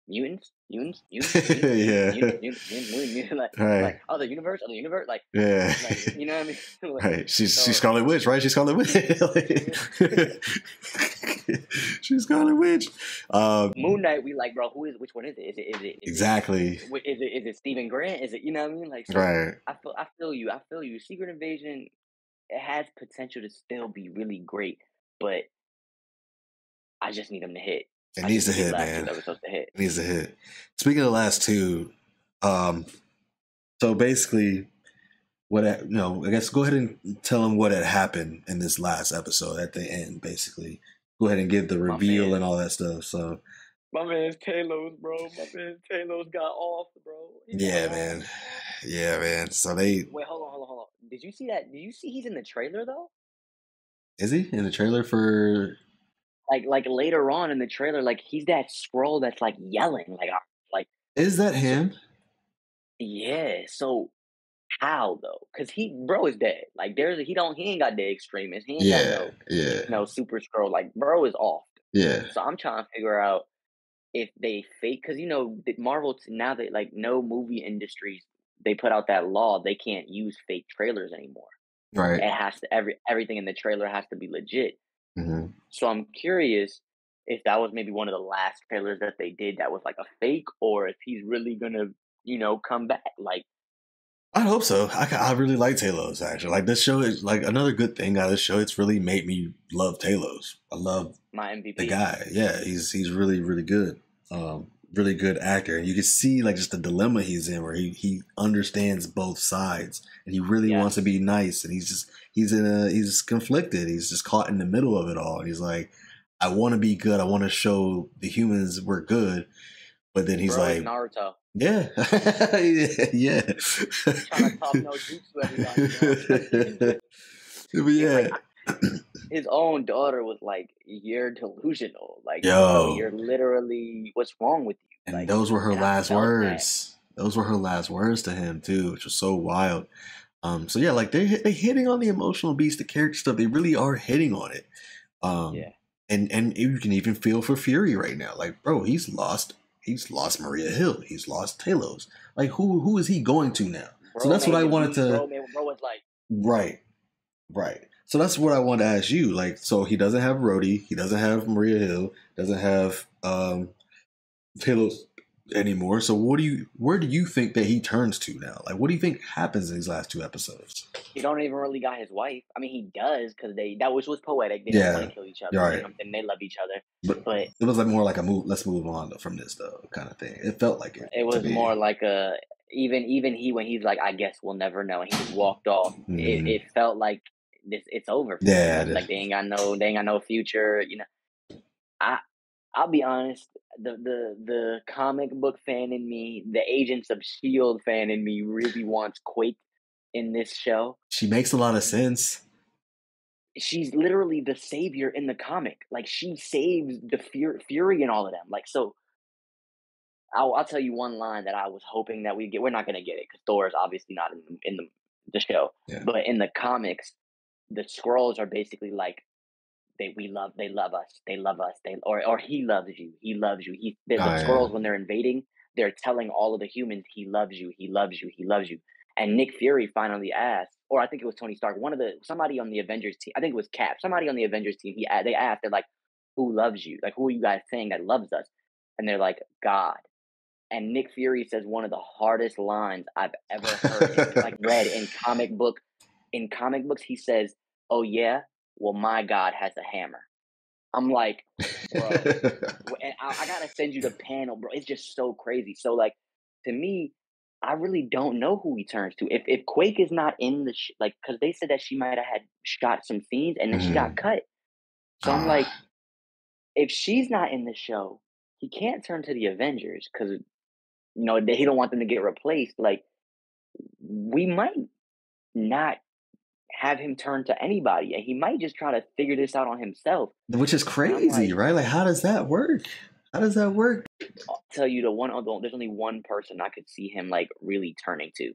mutants, Yeah. like Right. other universe, like Yeah. you know what I mean? Like, Right. She's so Scarlet Witch, right? She's Scarlet Witch. She's Scarlet Witch. Moon Knight, we like, bro. Which one is it? Exactly. Is it Stephen Grant? Is it you know what I mean? Like, so Right. I feel you. I feel you. Secret Invasion, it has potential to still be really great, but I just need them to hit. It I needs just to need hit, these last 2 man. episodes to hit. It needs to hit. Speaking of the last two, so basically, I guess go ahead and tell them what had happened in this last episode at the end. Basically, go ahead and give the reveal and all that stuff. So, My man's Talos, bro. My man's Talos got off, bro. yeah, man. Yeah, man. So they Wait, hold on. Did you see that? Did you see he's in the trailer though? is he in the trailer for? Like later on in the trailer, like he's that scroll that's like yelling, like Is that him? yeah. So how though? Because bro is dead. Like he ain't got the extremist. He ain't got no super scroll. Like bro is off. Yeah. So I'm trying to figure out if they fake because Marvel now that like no movie industries they put out that law they can't use fake trailers anymore. Right. It has to everything in the trailer has to be legit. Mm-hmm. So I'm curious if that was maybe one of the last trailers that they did that was like a fake, or if he's really gonna come back. Like I hope so. I really like Talos actually. Like this show is like another good thing out of this show. It's really made me love Talos. I love my MVP. the guy. Yeah, he's really really good. really good actor, and you can see like just the dilemma he's in, where he understands both sides, and he really wants to Yes. be nice, and he's conflicted. He's just caught in the middle of it all, and he's like, I want to be good. I want to show the humans we're good, but then he's Bro is like, Naruto. yeah, yeah. Trying to talk no jutsu every time. But It's like yeah, his own daughter was like, "You're delusional. Like, bro, yo, you're literally what's wrong with you?" and Like, those were her and I last felt that. words. Those were her last words to him too, which was so wild. So yeah, like they hitting on the emotional beats, the character stuff. They really are hitting on it. Um, Yeah. and you can even feel for Fury right now. Like, bro, he's lost. He's lost Maria Hill. He's lost Talos. Like, who is he going to now? So Bro that's what made I the wanted beat. to. Bro was like, Right, right. So that's what I wanted to ask you. Like, so he doesn't have Rhodey. He doesn't have Maria Hill. Doesn't have Talos anymore. So where do you think that he turns to now? Like, what do you think happens in these last two episodes? he don't even really got his wife. I mean, he does because that which was poetic. They don't want Yeah, to kill each you're other. You right. know, and they love each other. But But it was like more like a move. Let's move on from this though, kind of thing. It felt like it it to was me. more like a even he when he's like, I guess we'll never know, and he just walked off. It felt like it's over for them. Yeah, Like they ain't got no future. You know, I I'll be honest. The comic book fan in me, the Agents of Shield fan in me, really wants Quake in this show. she makes a lot of sense. She's literally the savior in the comic. Like she saves the Fury and all of them. Like so, I'll tell you one line that I was hoping that we get. We're not gonna get it because Thor is obviously not in the show. Yeah. But in the comics, the Skrulls are basically like they love us, or he loves you, he loves you. The Yeah. Skrulls when they're invading, they're telling all of the humans he loves you, he loves you, he loves you. And Nick Fury finally asked, or I think it was Tony Stark, somebody on the Avengers team. I think it was Cap. Somebody on the Avengers team. They asked, they're like, "Who loves you? Like, who are you guys saying that loves us?" And they're like, "God." And Nick Fury says one of the hardest lines I've ever heard, like read in comic book. In comic books, he says, "Oh yeah, well my God has a hammer." I'm like, bro, and I gotta send you the panel, bro. It's just so crazy. So like, to me, I really don't know who he turns to. If Quake is not in the like, because they said that she might have had shot some scenes and then she got cut. So I'm like, Ah, if she's not in the show, he can't turn to the Avengers because he don't want them to get replaced. Like, we might not have him turn to anybody, and he might just try to figure this out on himself. which is And I'm crazy, like, right? Like, how does that work? How does that work? I'll tell you there's only one person I could see him like really turning to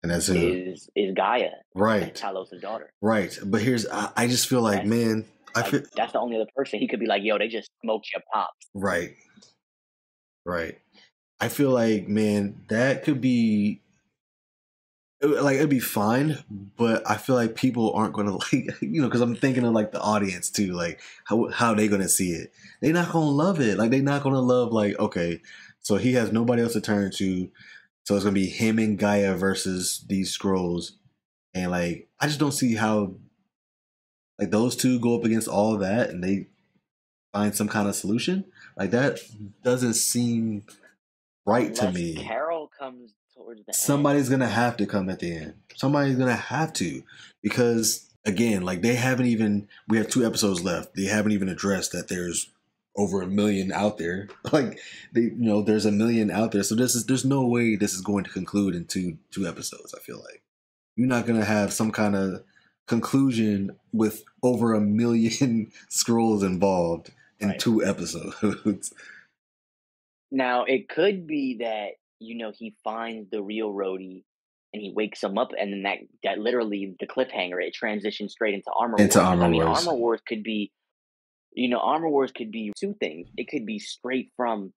And that's who, is Gaia, right? Talos' daughter. Right. But I just feel like, That's man, I like feel that's the only other person he could be like, yo, they just smoked your pops. right, right. I feel like, man, that could be like it'd be fine, but I feel like people aren't gonna like because I'm thinking of like the audience too, like how they gonna see it. They're not gonna love it. Like they're not gonna love like okay, so he has nobody else to turn to, so it's gonna be him and Gaia versus these scrolls, and like I just don't see how like those two go up against all of that and they find some kind of solution. Like that doesn't seem right to Unless me. Carol comes towards the end. Somebody's gonna have to come at the end. Somebody's gonna have to, because again, like they haven't even. We have 2 episodes left. They haven't even addressed that there's over a million out there. Like there's a million out there. So there's no way this is going to conclude in two episodes. I feel like you're not gonna have some kind of conclusion with over a million scrolls involved in Right. 2 episodes. Now it could be that he finds the real Rhodey and he wakes him up, and then that literally the cliffhanger, it transitions straight into Armor Into Wars. Because I Armor mean, Wars. Armor Wars could be two things. It could be straight from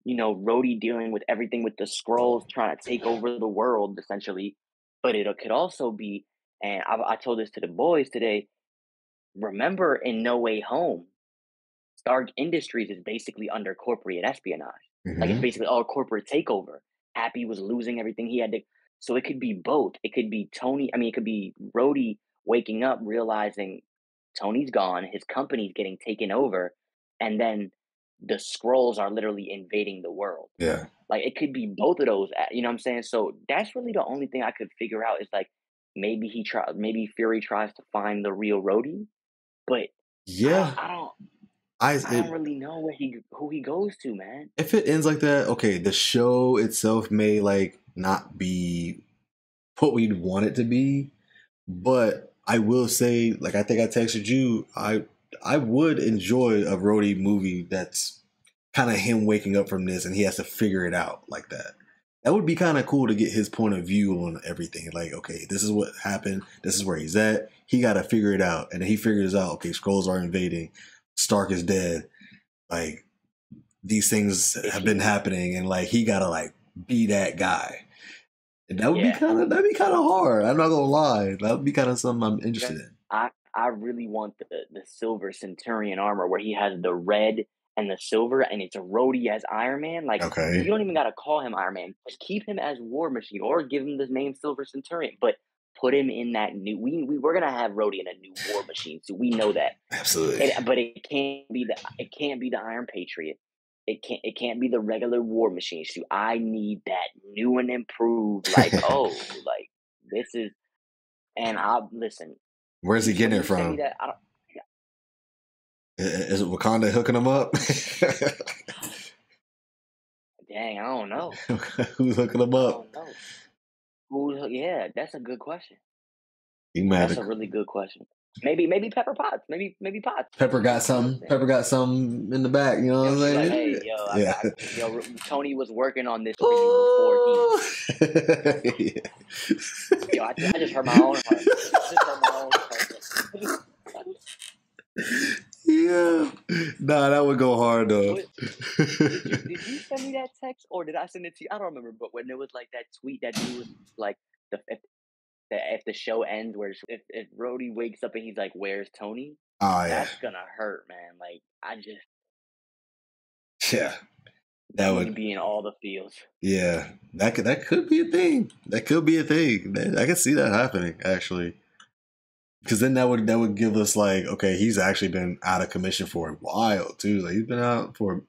Rhodey dealing with everything with the scrolls, trying to take over the world essentially, but it could also be, and I told this to the boys today. Remember, in No Way Home, Stark Industries is basically under corporate espionage. Like it's Mm-hmm. basically all corporate takeover. Happy was losing everything he had to. So it could be both. It could be Tony. I mean, it could be Rhodey waking up, realizing Tony's gone, his company's getting taken over, and then the Skrulls are literally invading the world. Yeah. Like it could be both of those, you know what I'm saying? So that's really the only thing I could figure out is like maybe Fury tries to find the real Rhodey, but Yeah. I don't really know who he goes to, man. If it ends like that, okay, the show itself may like not be what we'd want it to be, but I will say, like I think I texted you, I would enjoy a Rhodey movie that's kind of him waking up from this and he has to figure it out like that. That would be kind of cool to get his point of view on everything. Like, okay, this is what happened. This is where he's at. He got to figure it out. And then he figures out, okay, Skrulls are invading. Stark is dead. Like, these things have been happening. And, like, he got to, like, be that guy. And that would be kind of hard. I'm not going to lie. That would be kind of something I'm interested in. I really want the Silver Centurion armor where he has the red and the silver, and it's a Rhodey as Iron Man. Like, you don't even gotta call him Iron Man. Just keep him as War Machine, or give him the name Silver Centurion. But put him in that new. We're gonna have Rhodey in a new War Machine, so we know that. Absolutely. But it can't be the Iron Patriot. It can't be the regular War Machine suit. I need that new and improved. Like like this is. And listen. Where's he getting it from? Is it Wakanda hooking him up? Dang, I don't know. Who's hooking him up? I don't know. Yeah, that's a good question. That's a really good question. Maybe Pepper Potts. Maybe Potts. Pepper got something. Pepper got something in the back. You know what I'm saying? Like, hey, Tony was working on this for you before he. Yo, I just heard my own heart. Yeah. Nah, that would go hard though. Did you send me that text or did I send it to you? I don't remember. But when there was like that tweet that dude was like, if the show ends, if Rhodey wakes up and he's like, "Where's Tony?" Oh yeah, that's gonna hurt, man. Like that would be in all the feels. Yeah, that could be a thing. That could be a thing. I can see that happening actually. Because then that would give us like, okay, he's actually been out of commission for a while too. Like he's been out for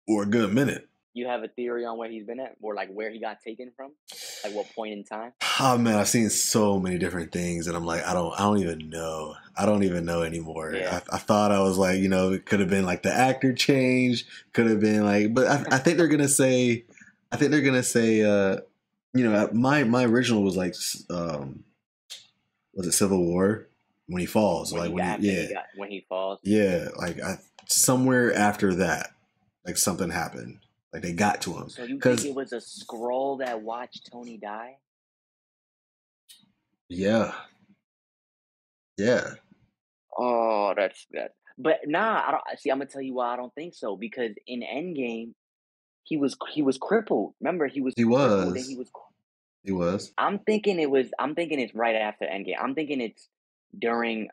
a good minute. You have a theory on where he's been at, or like where he got taken from, like what point in time? Oh man, I've seen so many different things, and I'm like, I don't even know. I don't even know anymore. Yeah. I thought I was like, it could have been like the actor change, could have been like, but I think they're gonna say, my original was like, was it Civil War when he falls? When he falls. Yeah, like somewhere after that, like something happened. Like they got to him. So you think it was a Skrull that watched Tony die? Yeah. Yeah. Oh, that's good. But nah, I don't see. I'm gonna tell you why I don't think so. Because in Endgame, he was crippled. Remember, he was. He was. I'm thinking it's right after Endgame. I'm thinking it's during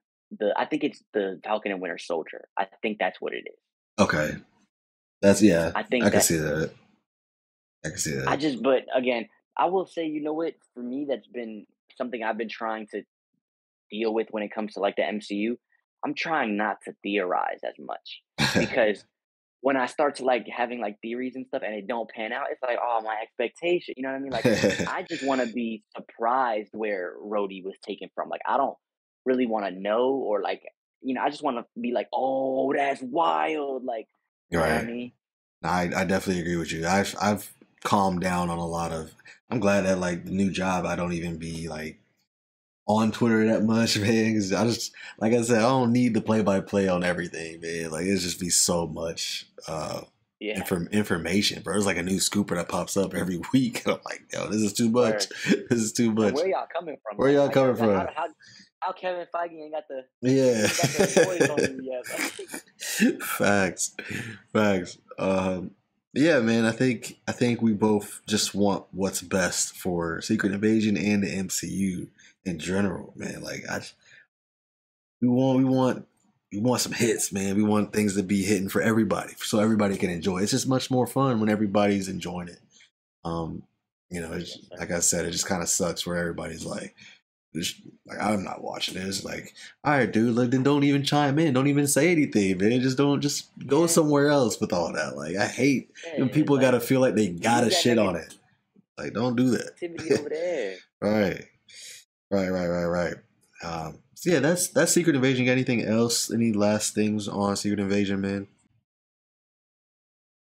I think it's the Falcon and Winter Soldier. I think that's what it is. Okay. I can see that. But again, I will say, you know what? For me, that's been something I've been trying to deal with when it comes to like the MCU. I'm trying not to theorize as much because when I start to like having like theories and stuff and it don't pan out, it's like, oh, my expectation. You know what I mean? Like I just want to be surprised where Rhodey was taken from. Like I don't really want to know, or like, I just want to be like, oh, that's wild. Like, you know what I mean? I definitely agree with you. I've calmed down on a lot of. I'm glad that like the new job, I don't even be like on Twitter that much, man. Because I just, like I said, I don't need the play-by-play on everything, man. Like it's just be so much information, bro. It's like a new scooper that pops up every week. And I'm like, yo, this is too much. This is too much. Where y'all coming from? Where y'all coming from? How Kevin Feige ain't got the voice on you yet? Facts. Yeah, man. I think we both just want what's best for Secret Invasion and the MCU in general, man. Like we want some hits, man. We want things to be hitting for everybody, so everybody can enjoy it. It's just much more fun when everybody's enjoying it. Like I said, it just kind of sucks where everybody's like, Like, I'm not watching this. Like, all right, dude, like, then don't even chime in. Don't even say anything, man. Just go somewhere else with all that. Like, I hate when people like gotta feel like they gotta leave that shit on it. Like, don't do that. negativity over there. Right. Right. So yeah, that's Secret Invasion. Got anything else? Any last things on Secret Invasion, man?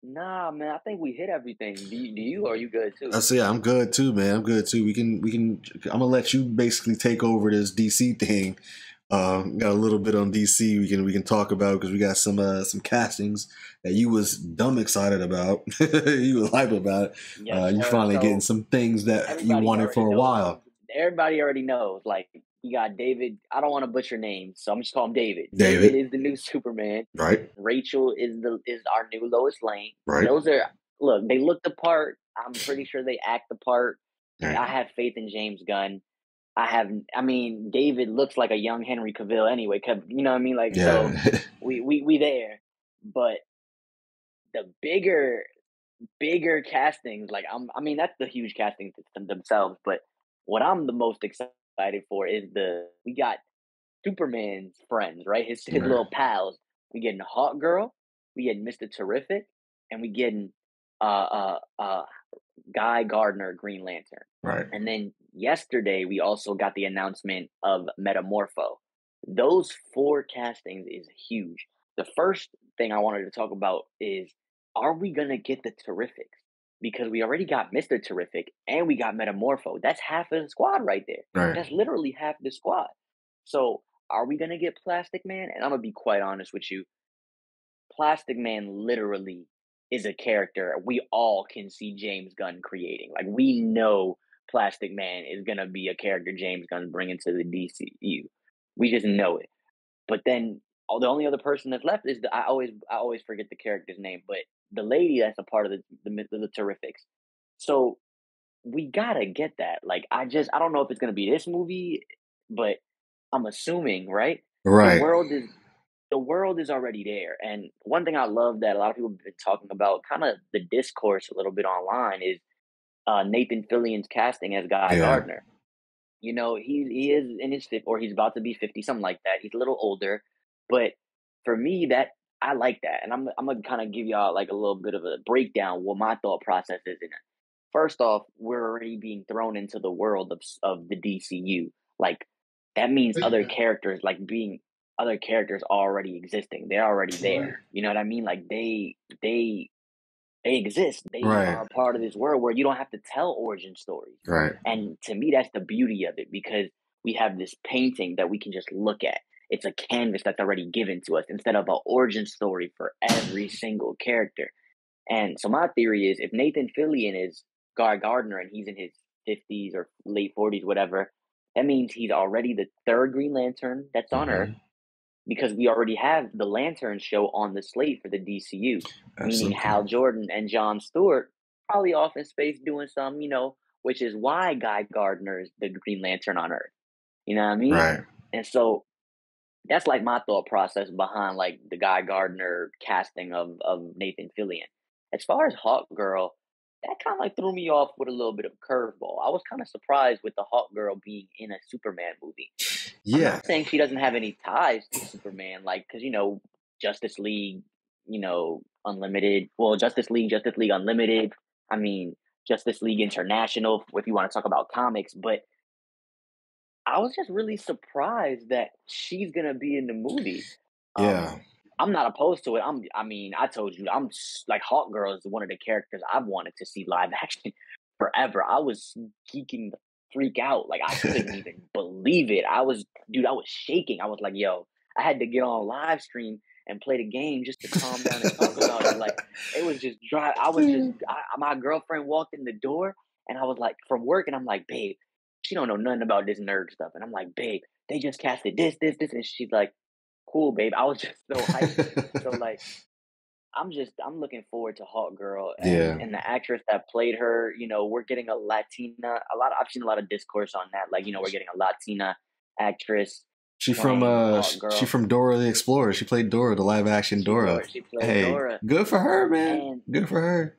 Nah, man, I think we hit everything. Do you or are you good too? So yeah, I'm good too, man. I'm good too. We can. I'm gonna let you basically take over this DC thing. Got a little bit on DC we can talk about because we got some castings that you was dumb excited about. You was hype about. Yes, You sir. finally getting So some things that you everybody wanted already for a knows. while. Everybody already knows. Like you got David. I don't want to butcher names, so I'm just call him David. David David, is the new Superman. right? Rachel is our new Lois Lane. Right. Those are look. They look the part. I'm pretty sure they act the part. Right. I have faith in James Gunn. I mean, David looks like a young Henry Cavill anyway. You know what I mean? Like, Yeah. so we there. But the bigger castings, like I mean, that's the huge castings themselves. But what I'm the most excited for is we got Superman's friends, right? His Right. little pals. We getting Hawk Girl, we getting Mr. Terrific, and we getting Guy Gardner Green Lantern. Right. And then yesterday we also got the announcement of Metamorpho. Those four castings is huge. The first thing I wanted to talk about is, are we gonna get the Terrifics? Because we already got Mr. Terrific and we got Metamorpho. That's half of the squad right there. Right. That's literally half the squad. So are we gonna get Plastic Man? And I'm gonna be quite honest with you. Plastic Man literally is a character we all can see James Gunn creating. Like we know Plastic Man is gonna be a character James Gunn bringing to the DCU. We just know it. But then the only other person that's left is I always forget the character's name, but the lady that's a part of the Terrifics. So we gotta get that. Like I don't know if it's gonna be this movie, but I'm assuming, right? The Right. world is already there. And one thing I love that a lot of people have been talking about, kind of the discourse a little bit online, is Nathan Fillion's casting as Guy Yeah. Gardner. You know, he is in his fifth, or he's about to be 50, something like that. He's a little older, but for me, that I like that, and I'm gonna kind of give y'all like a little bit of a breakdown what my thought process is in it. First off, we're already being thrown into the world of the DCU. Like that means other characters already existing. They're already there. You know what I mean? Like they exist. They Right. are a part of this world where you don't have to tell origin stories. Right. And to me, that's the beauty of it, because we have this painting that we can just look at. It's a canvas that's already given to us instead of an origin story for every single character. And so my theory is, if Nathan Fillion is Guy Gardner and he's in his 50s or late 40s, whatever, that means he's already the third Green Lantern that's on Earth, because we already have the Lantern show on the slate for the DCU, meaning Hal Jordan and John Stewart probably off in space doing some, which is why Guy Gardner is the Green Lantern on Earth. You know what I mean? Right. And so that's like my thought process behind like the Guy Gardner casting of Nathan Fillion. As far as Hawk Girl, that kind of like threw me off with a little bit of a curveball. I was kind of surprised with the Hawk Girl being in a Superman movie. I'm Yeah. not saying she doesn't have any ties to Superman, like, because, Justice League, Unlimited. Well, Justice League Unlimited. I mean, Justice League International, if you want to talk about comics. But I was just really surprised that she's going to be in the movie. Yeah. I'm not opposed to it. I told you, like, Hawk Girl is one of the characters I've wanted to see live action forever. I was geeking the freak out. Like, I couldn't even believe it. I was shaking. I was like, yo, I had to get on live stream and play the game just to calm down and talk about it. Like, it was just dry. My girlfriend walked in the door and I was like, from work, and I'm like, babe, she don't know nothing about this nerd stuff. And I'm like, babe, they just casted this. And she's like, cool, babe. I was just so hyped. So like, I'm looking forward to Hawk Girl, and the actress that played her. We're getting a Latina. I've seen a lot of discourse on that. Like, we're getting a Latina actress. She from Dora the Explorer. She played Dora, the live action Dora. She played Dora. Good for her, man. Good for her.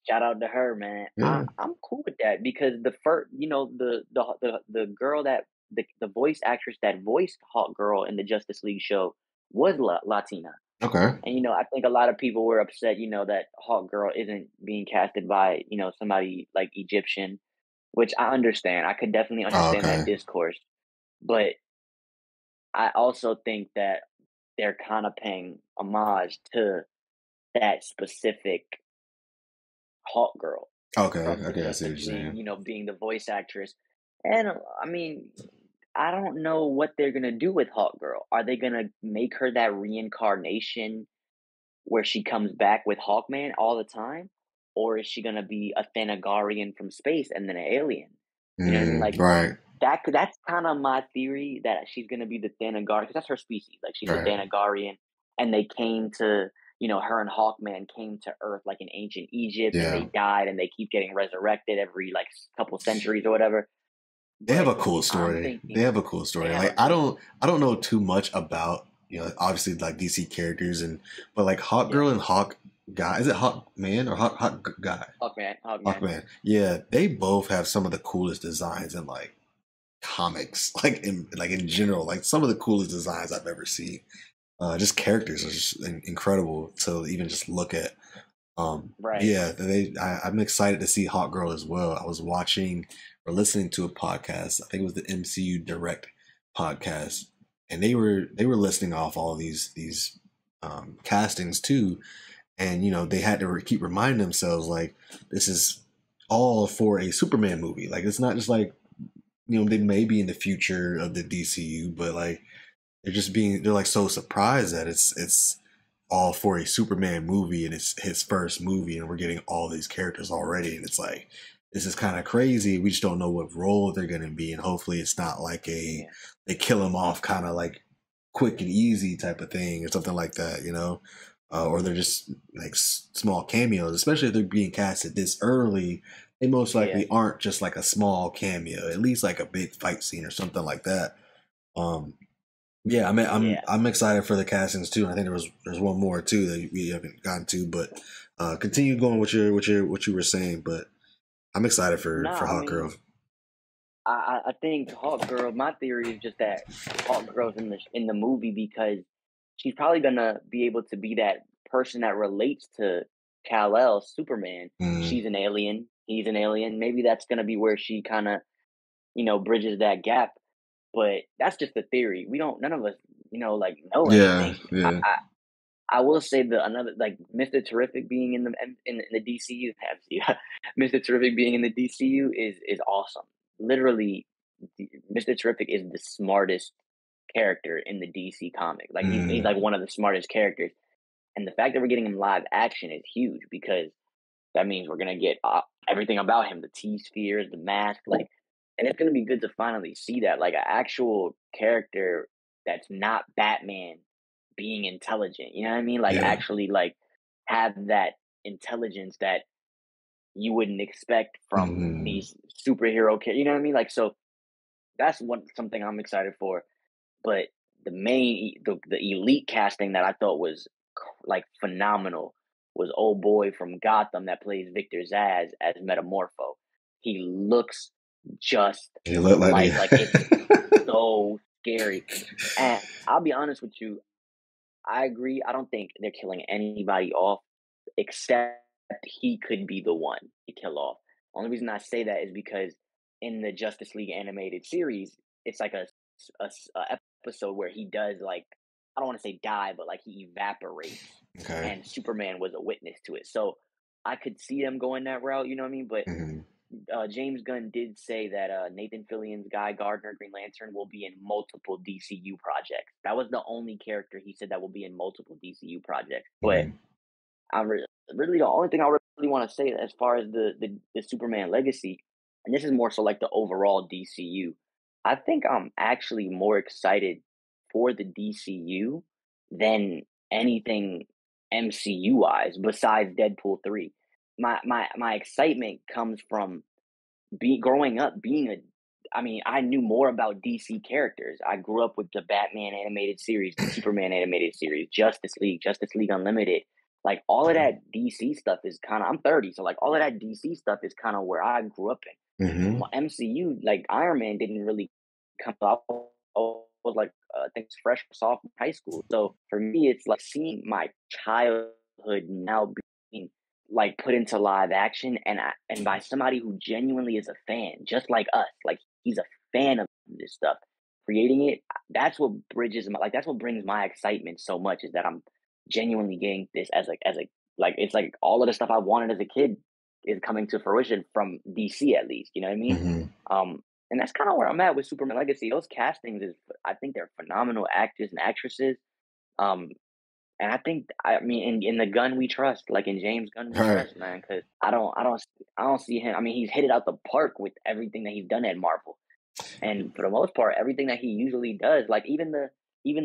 Shout out to her, man. Yeah. I'm cool with that, because the first, the girl that the voice actress that voiced Hawk Girl in the Justice League show was Latina. Okay. And I think a lot of people were upset, that Hawk Girl isn't being casted by, somebody like Egyptian, which I understand. I could definitely Oh, understand that okay. discourse. But I also think that they're kind of paying homage to that specific Hawk Girl Okay. from the Okay. I see what Justice you're League, saying. being the voice actress. And I mean, I don't know what they're gonna do with Hawk Girl. Are they gonna make her that reincarnation where she comes back with Hawkman all the time? Or is she gonna be a Thanagarian from space and then an alien? You know what I mean? Like Right. that's kind of my theory, that she's gonna be the Thanagarian, because that's her species. Like she's a Right. Thanagarian, and they came to her and Hawkman came to Earth like in ancient Egypt, and Yeah. they died, and they keep getting resurrected every like couple centuries or whatever. They have But a cool I'm story. They thinking have a cool they story. have a Like I cool don't story. I don't know too much about, obviously like DC characters but like Hawk Yeah, Girl and Hawk Guy. Is it Hawk Man or Hawk Guy? Hawkman. Hawkman. Yeah, they both have some of the coolest designs in like comics, like in general, like some of the coolest designs I've ever seen. Just characters are just incredible to even just look at. Right. Yeah, I'm excited to see Hawk Girl as well. I was watching or listening to a podcast. I think it was the MCU Direct podcast, and they were listing off all these castings too, and they had to keep reminding themselves like this is all for a Superman movie. Like it's not just like they may be in the future of the DCU, but like they're like so surprised that it's all for a Superman movie and it's his first movie and we're getting all these characters already, and it's like this is kind of crazy. We just don't know what role they're gonna be, and hopefully it's not like Yeah. they kill him off kind of like quick and easy type of thing or something like that, or they're just like small cameos, especially if they're being casted this early. They most Yeah. likely aren't just like a small cameo, at least like a big fight scene or something like that. Um, yeah, I mean, I'm Yeah. I'm excited for the castings too. And I think there's one more too that we haven't gotten to, but continue going with what you were saying. But I'm excited for Nah, I Hawk Girl. mean, I think Hawk Girl. My theory is just that Hawk Girl's in the movie because she's probably gonna be able to be that person that relates to Kal-El, Superman. Mm, She's an alien. He's an alien. Maybe that's gonna be where she kind of bridges that gap. But that's just a theory. We don't. None of us like know yeah, anything. yeah. I will say the another like Mr. Terrific being in the DCU, Mr. Terrific being in the DCU is awesome. Literally, Mr. Terrific is the smartest character in the DC comic. Like he's Mm, like one of the smartest characters, and the fact that we're getting him live action is huge because that means we're gonna get everything about him, the T spheres, the mask, like, and it's gonna be good to finally see that, like, an actual character that's not Batman being intelligent. You know what I mean? Like, yeah. actually, like, have that intelligence that you wouldn't expect from Mm, these superhero characters. You know what I mean? Like, so that's something I'm excited for. But the elite casting that I thought was like phenomenal was old boy from Gotham that plays Victor Zsasz as Metamorpho. He looks just you look like like it's the so scary. And I'll be honest with you, I agree. I don't think they're killing anybody off except he could be the one to kill off. Only reason I say that is because in the Justice League animated series, it's like a episode where he does like, I don't want to say die, but like he evaporates, okay. and Superman was a witness to it. So I could see them going that route. You know what I mean? But Hmm. James Gunn did say that Nathan Fillion's Guy Gardner, Green Lantern, will be in multiple DCU projects. That was the only character he said that will be in multiple DCU projects. But Hmm. really the only thing I really want to say as far as the Superman legacy, and this is more so like the overall DCU. I think I'm actually more excited for the DCU than anything MCU wise besides Deadpool 3. My excitement comes from growing up being a I mean, I knew more about DC characters. I grew up with the Batman animated series, the Superman animated series, Justice League Unlimited. Like all of that DC stuff is kind of I'm 30, so like all of that DC stuff is kind of where I grew up in. Hmm. MCU, like Iron Man didn't really I was like, I think it's fresh sophomore high school. So for me, it's like seeing my childhood now being like put into live action, and by somebody who genuinely is a fan, just like us. Like he's a fan of this stuff, creating it. That's what that's what brings my excitement so much, is that I'm genuinely getting this as a like, it's like all of the stuff I wanted as a kid is coming to fruition from DC, at least. You know what I mean? Hmm. And that's kind of where I'm at with Superman Legacy. Those castings I think they're phenomenal actors and actresses. Um, and I mean, in the Gunn we trust, like in James Gunn we Right. trust, man. Because I don't see him. I mean, he's hit it out the park with everything that he's done at Marvel, and for the most part, everything that he usually does, like even the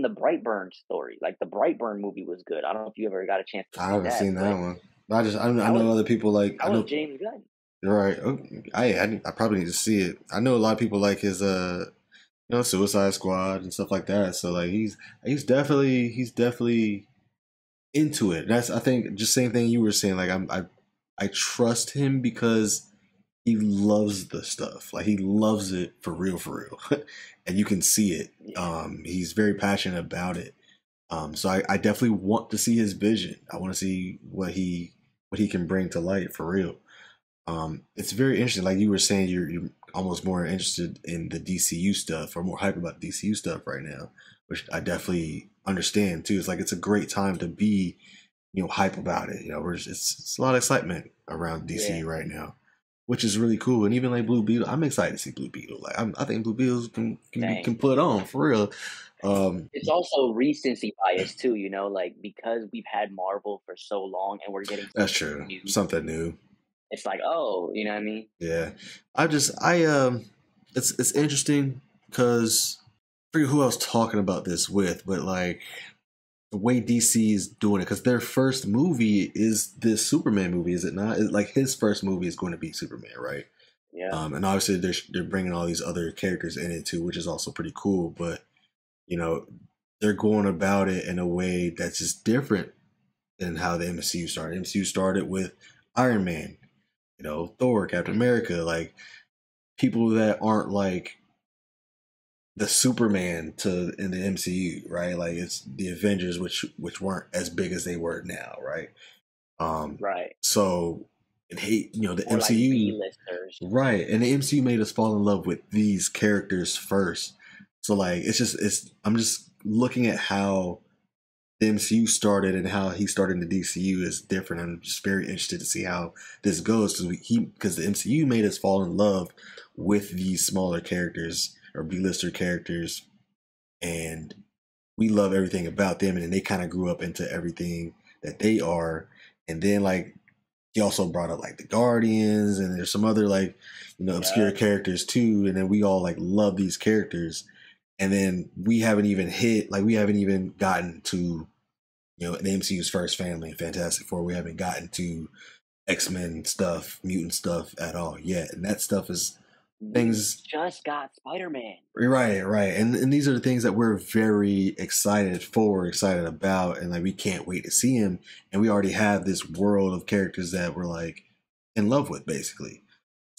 Brightburn story, like the Brightburn movie was good. I don't know if you ever got a chance to I see haven't that, seen that but one. I that know was other people like, that I was know. James Gunn. Right. Oh, I probably need to see it. I know a lot of people like his Suicide Squad and stuff like that. So like he's definitely into it. That's, I think, just same thing you were saying. Like I trust him because he loves the stuff. Like he loves it for real, and you can see it. Yeah, He's very passionate about it. So I definitely want to see his vision. I want to see what he can bring to light for real. It's very interesting. Like you were saying, you're almost more interested in the DCU stuff, or more hype about DCU stuff right now, which I definitely understand too. It's like it's a great time to be, hype about it. It's a lot of excitement around yeah, DCU right now, which is really cool. And even like Blue Beetle, I'm excited to see Blue Beetle. Like I think Blue Beetle same. can put on for real. It's also recency bias too, like because we've had Marvel for so long and we're getting That's something true. new. Something new. It's like, oh, you know what I mean? Yeah, it's interesting because I forget who I was talking about this with, but like the way DC is doing it, because their first movie is this Superman movie, is it not? Like his first movie is going to be Superman, right? Yeah, And obviously they're bringing all these other characters in it too, which is also pretty cool. But you know, they're going about it in a way that's just different than how the MCU started. MCU started with Iron Man, Thor, Captain America, like people that aren't like the Superman in the MCU, right? Like it's the Avengers, which weren't as big as they were now, right? right. So and the Or like MCU, B-listers. right? And the MCU made us fall in love with these characters first. So like I'm just looking at how the MCU started and how he started in the DCU is different. I'm just very interested to see how this goes because the MCU made us fall in love with these smaller characters or B-lister characters, and we love everything about them, and then they kind of grew up into everything that they are. And then like he also brought up like the Guardians, and there's some other like obscure Yeah. characters too, and then we all like love these characters, and then we haven't even gotten to the MCU's first family, Fantastic Four. We haven't gotten to X-Men stuff, mutant stuff at all yet, and that stuff is We things. just got Spider-Man. Right, and these are the things that we're very excited about, and like we can't wait to see him. And we already have this world of characters that we're like in love with, basically.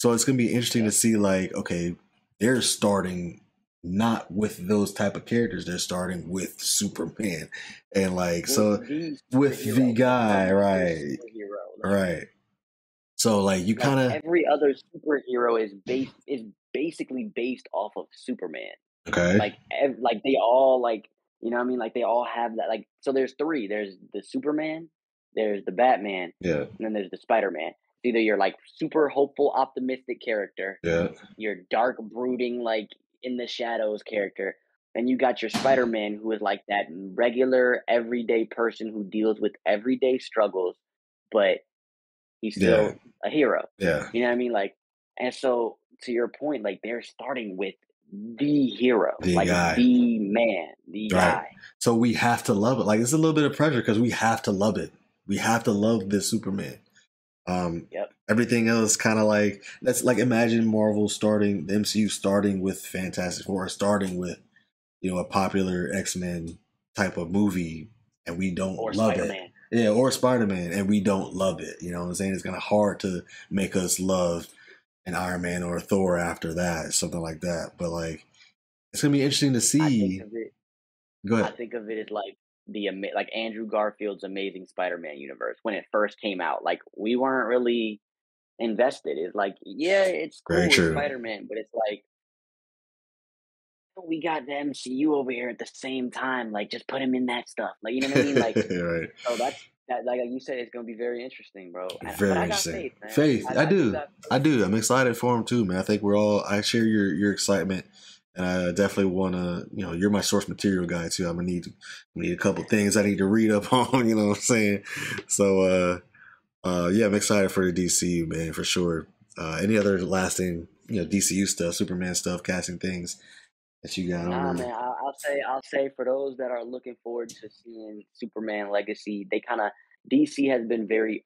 So it's gonna be interesting to Yep. see, like, okay, they're starting not with those type of characters; they're starting with Superman, and like With so the with the superhero. The guy, major right, superhero. right. So like you Like kind of every other superhero is basically based off of Superman. okay, Like they all like, you know what I mean? Like they all have that, like, so there's three. There's the Superman, there's the Batman, yeah, and then there's the Spider-Man. It's either you're like super hopeful, optimistic character, yeah, your dark, brooding, like in the shadows character. Then you got your Spider-Man, who is like that regular, everyday person who deals with everyday struggles, but he's yeah, still a hero. yeah, You know what I mean? Like, and so to your point, like they're starting with the hero, the like guy. the man, the Right. guy. So we have to love it. Like it's a little bit of pressure because we have to love it. We have to love this Superman. Yep. Everything else kind of like that's like imagine Marvel starting the MCU starting with Fantastic Four, starting with a popular X-Men type of movie, and we don't Or love it. Spider-Man. Yeah, or Spider-Man, and we don't love it. You know what I'm saying? It's kind of hard to make us love an Iron Man or a Thor after that, something like that. But like it's gonna be interesting to I think see. of it Go I ahead. think of it as like like Andrew Garfield's Amazing Spider-Man universe when it first came out. Like we weren't really invested. It's like, yeah, it's Very cool, it's true. Spider-Man, but it's like we got the MCU over here at the same time. Like just put him in that stuff. Like you know what I mean? Like Right. so that like you said, it's gonna be very interesting, bro. But Very I got interesting. faith, man. Faith. I I do do. got I faith. do. I'm excited for him too, man. I think I share your excitement, and I definitely want to. You're my source material guy too. I'm gonna need a couple things I need to read up on. You know what I'm saying? So, yeah, I'm excited for the DCU, man, for sure. Any other lasting, DCU stuff, Superman stuff, casting things that you got on Nah, there? man. I'll say for those that are looking forward to seeing Superman Legacy, they kind of DC has been very.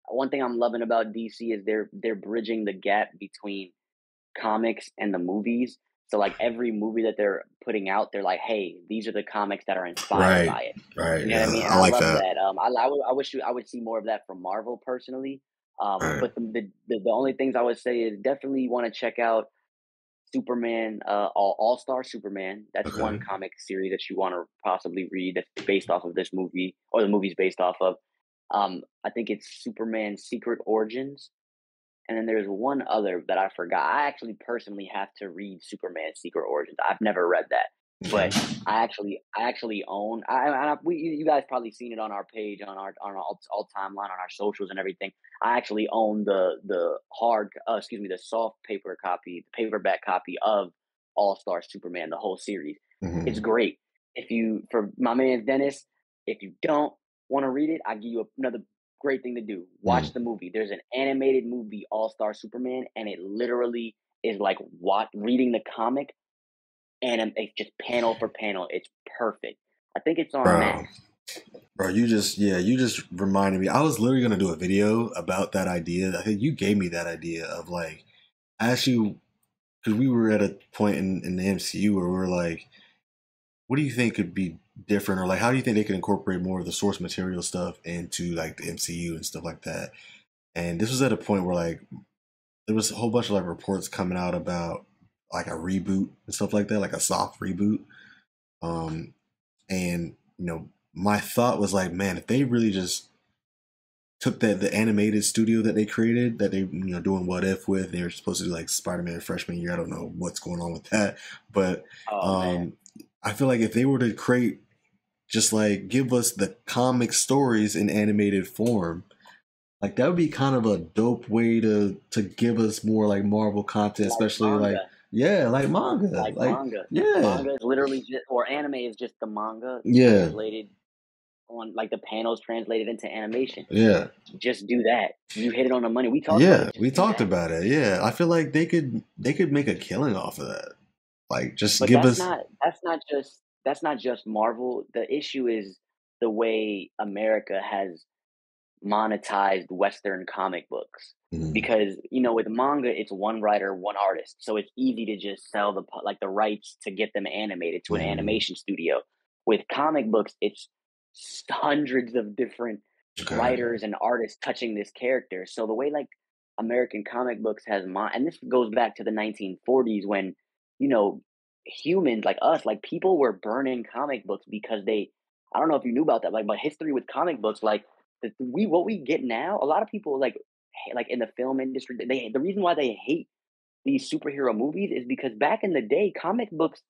One thing I'm loving about DC is they're bridging the gap between comics and the movies. So like every movie that they're putting out, they're like, hey, these are the comics that are inspired Right. by it. Right. You know what I Yeah, mean? And I I like love that. that. I wish I would see more of that from Marvel personally. Right. But the only things I would say is definitely want to check out Superman, All Star Superman. That's one Okay. comic series that you want to possibly read. That's based off of this movie, or the movie's based off of. I think it's Superman Secret Origins, and then there's one other that I forgot. I actually personally have to read Superman Secret Origins. I've never read that, Okay. but I actually own. You guys probably seen it on our page, on our all timeline, on our socials and everything. I actually own the the soft paper copy, the paperback copy of All Star Superman, the whole series. It's Hmm. great. If you, for my man Dennis, if you don't want to read it, I give you another great thing to do. Watch the movie. There's an animated movie, All Star Superman, and it literally is like reading the comic, and it's just panel for panel. It's perfect. I think it's on Bro. Max. Bro, you just reminded me. I was literally gonna do a video about that idea. I think you gave me that idea of like actually because we were at a point in the MCU where we're like, what do you think could be different, or like how do you think they could incorporate more of the source material stuff into like the MCU and stuff like that? And this was at a point where like there was a whole bunch of like reports coming out about like a reboot and stuff like that, like a soft reboot. Um, and my thought was like, man, if they really just took the animated studio that they created, that they doing What If with, they were supposed to do like Spider-Man freshman year. I don't know what's going on with that, but Oh man, um, I feel like if they were to create just like give us the comic stories in animated form, like that would be kind of a dope way to give us more like Marvel content, like especially like manga, yeah, like manga, like like manga. yeah, Manga is literally just, or anime is just the manga yeah, translated on, like the panels translated into animation. yeah. Just do that. You hit it on the money. We talked about Yeah, it. Just we do talked that. about it. Yeah, I feel like they could make a killing off of that. Like, just But give us. that's not just Marvel. The issue is the way America has monetized Western comic books. Mhm. Because with manga, it's one writer, one artist, so it's easy to just sell the rights to get them animated to an Mhm. animation studio. With comic books, it's hundreds of different Okay. writers and artists touching this character. So the way like American comic books and this goes back to the 1940s when you know humans like us, like people were burning comic books because they. I don't know if you knew about that, like, but history with comic books, like what we get now, a lot of people like in the film industry, the reason why they hate these superhero movies is because back in the day, comic books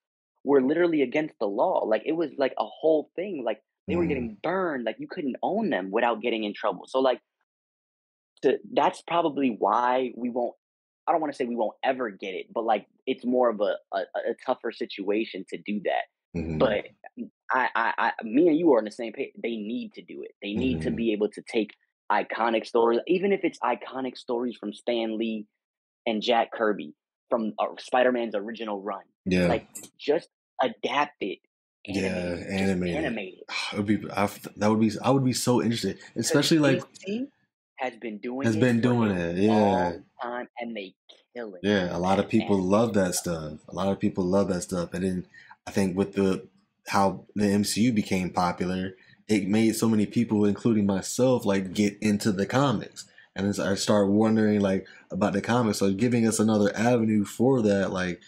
were literally against the law. Like it was like a whole thing. Like they were Mm. getting burned. Like you couldn't own them without getting in trouble. So like that's probably why we won't. I don't want to say we won't ever get it, but like it's more of a tougher situation to do that. Mhm. But me and you are on the same page. They need to do it. They need to Mhm. be able to take iconic stories, even if it's iconic stories from Stan Lee and Jack Kirby from Spider-Man's original run. Yeah. Like, just adapt it, animate Yeah. it, just Animated. animate it. It would be. That would be. I would be so interested, Because especially like DC has been doing has it been for doing a it. Yeah. long time, and they killing it Yeah, a with lot of people love animation that stuff. stuff. A lot of people love that stuff. And then I think with the how the MCU became popular, it made so many people, including myself, like get into the comics. And as I start wondering like about the comics, so giving us another avenue for that, like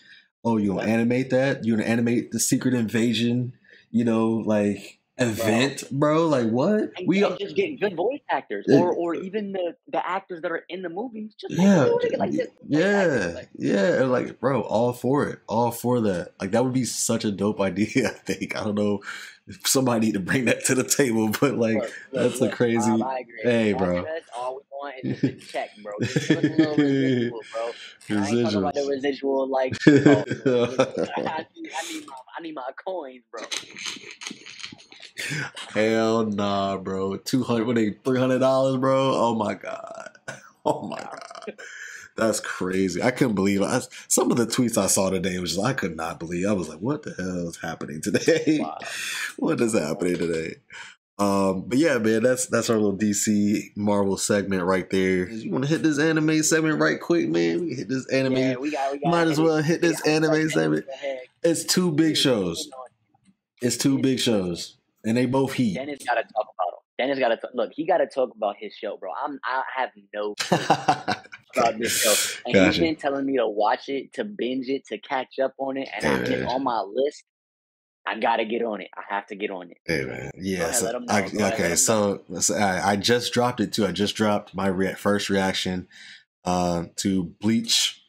Oh, you gonna animate that? You gonna animate the Secret Invasion? You know, like event, bro. Like what? And just get good voice actors, or even the actors that are in the movies. Just make them Yeah, do it like this voice actors. Like, yeah. Like, bro, all for it, all for that. Like, that would be such a dope idea. I think. I don't know if somebody need to bring that to the table, but like, that's a crazy. I agree. Hey, bro. All we want is just a check, bro. Just give us a little residual, bro. And I ain't talking about the Residuals. residual like She-Hulk, bro. I need my coins, bro. Hell nah, bro. $300, bro. Oh my god. Oh my god. That's crazy. I couldn't believe it. Some of the tweets I saw today was just, I could not believe. I was like, what the hell is happening today? Wow. What is happening today? But yeah, man, that's our little DC Marvel segment right there. You want to hit this anime segment right quick, man? We hit this anime. Yeah, we got Might as well hit this anime segment. It's two big shows. It's two big shows, and they both heat. Dennis got to talk about them. Dennis got to look. He got to talk about his show, bro. I have no about this show, and he's been telling me to watch it, to binge it, to catch up on it, and it's on my list. I gotta get on it. I have to get on it. Hey man, yeah. So I just dropped it too. I just dropped my first reaction to Bleach.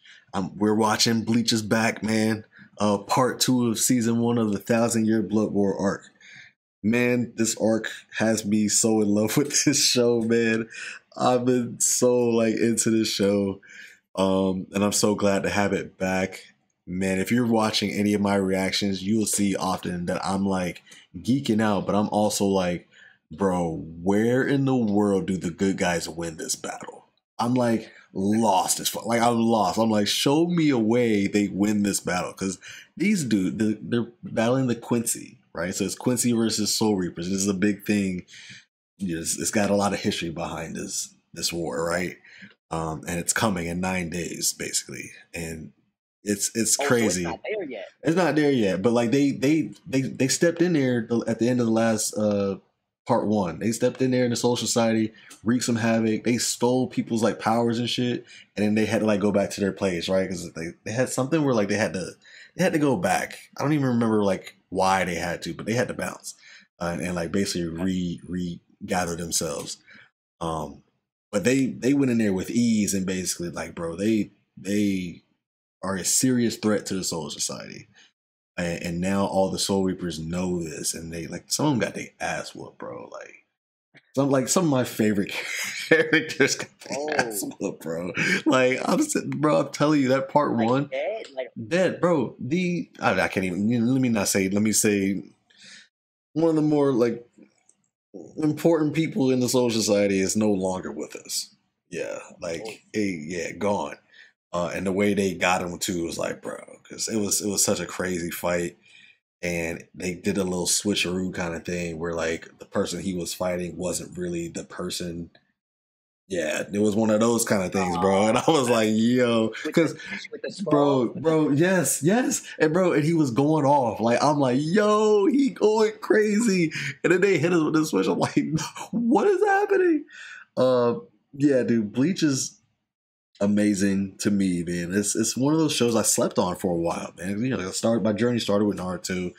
We're watching Bleach is back, man. Part 2 of season 1 of the 1,000-Year Blood War arc. Man, this arc has me so in love with this show, man. I've been so like into this show, and I'm so glad to have it back. Man, if you're watching any of my reactions, you will see often that I'm like geeking out, but I'm also like, bro, where in the world do the good guys win this battle? I'm like lost as fuck. Like, I'm lost. I'm like, show me a way they win this battle. Because these dudes, they're battling the Quincy, right? So it's Quincy versus Soul Reapers. This is a big thing. It's got a lot of history behind this war, right? And it's coming in 9 days, basically. And it's crazy. So it's not there yet. It's not there yet, but like they stepped in there at the end of the last part 1. They stepped in there in the Soul Society, wreaked some havoc. They stole people's like powers and shit, and then they had to like go back to their place, right? Because they had something where like they had to go back. I don't even remember like why they had to, but they had to bounce and like basically regather themselves. But they went in there with ease and basically like, bro, they are a serious threat to the Soul Society. And now all the Soul Reapers know this, and they like some of them got their ass whooped, bro. Like some of my favorite characters got their ass whooped, bro. Like I'm telling you that part like 1, dead, bro. I can't even. Let me say one of the more like important people in the Soul Society is no longer with us. Yeah, gone. And the way they got him too was like, bro, because it was such a crazy fight, and they did a little switcheroo kind of thing where like the person he was fighting wasn't really the person. Yeah, it was one of those kind of things, bro. And I was like, yo, because bro, yes, and he was going off. Like I'm like, yo, he going crazy, and then they hit us with this switch. I'm like, what is happening? Yeah, dude, Bleach is amazing to me, man. It's one of those shows I slept on for a while, man. You know, my journey started with Naruto,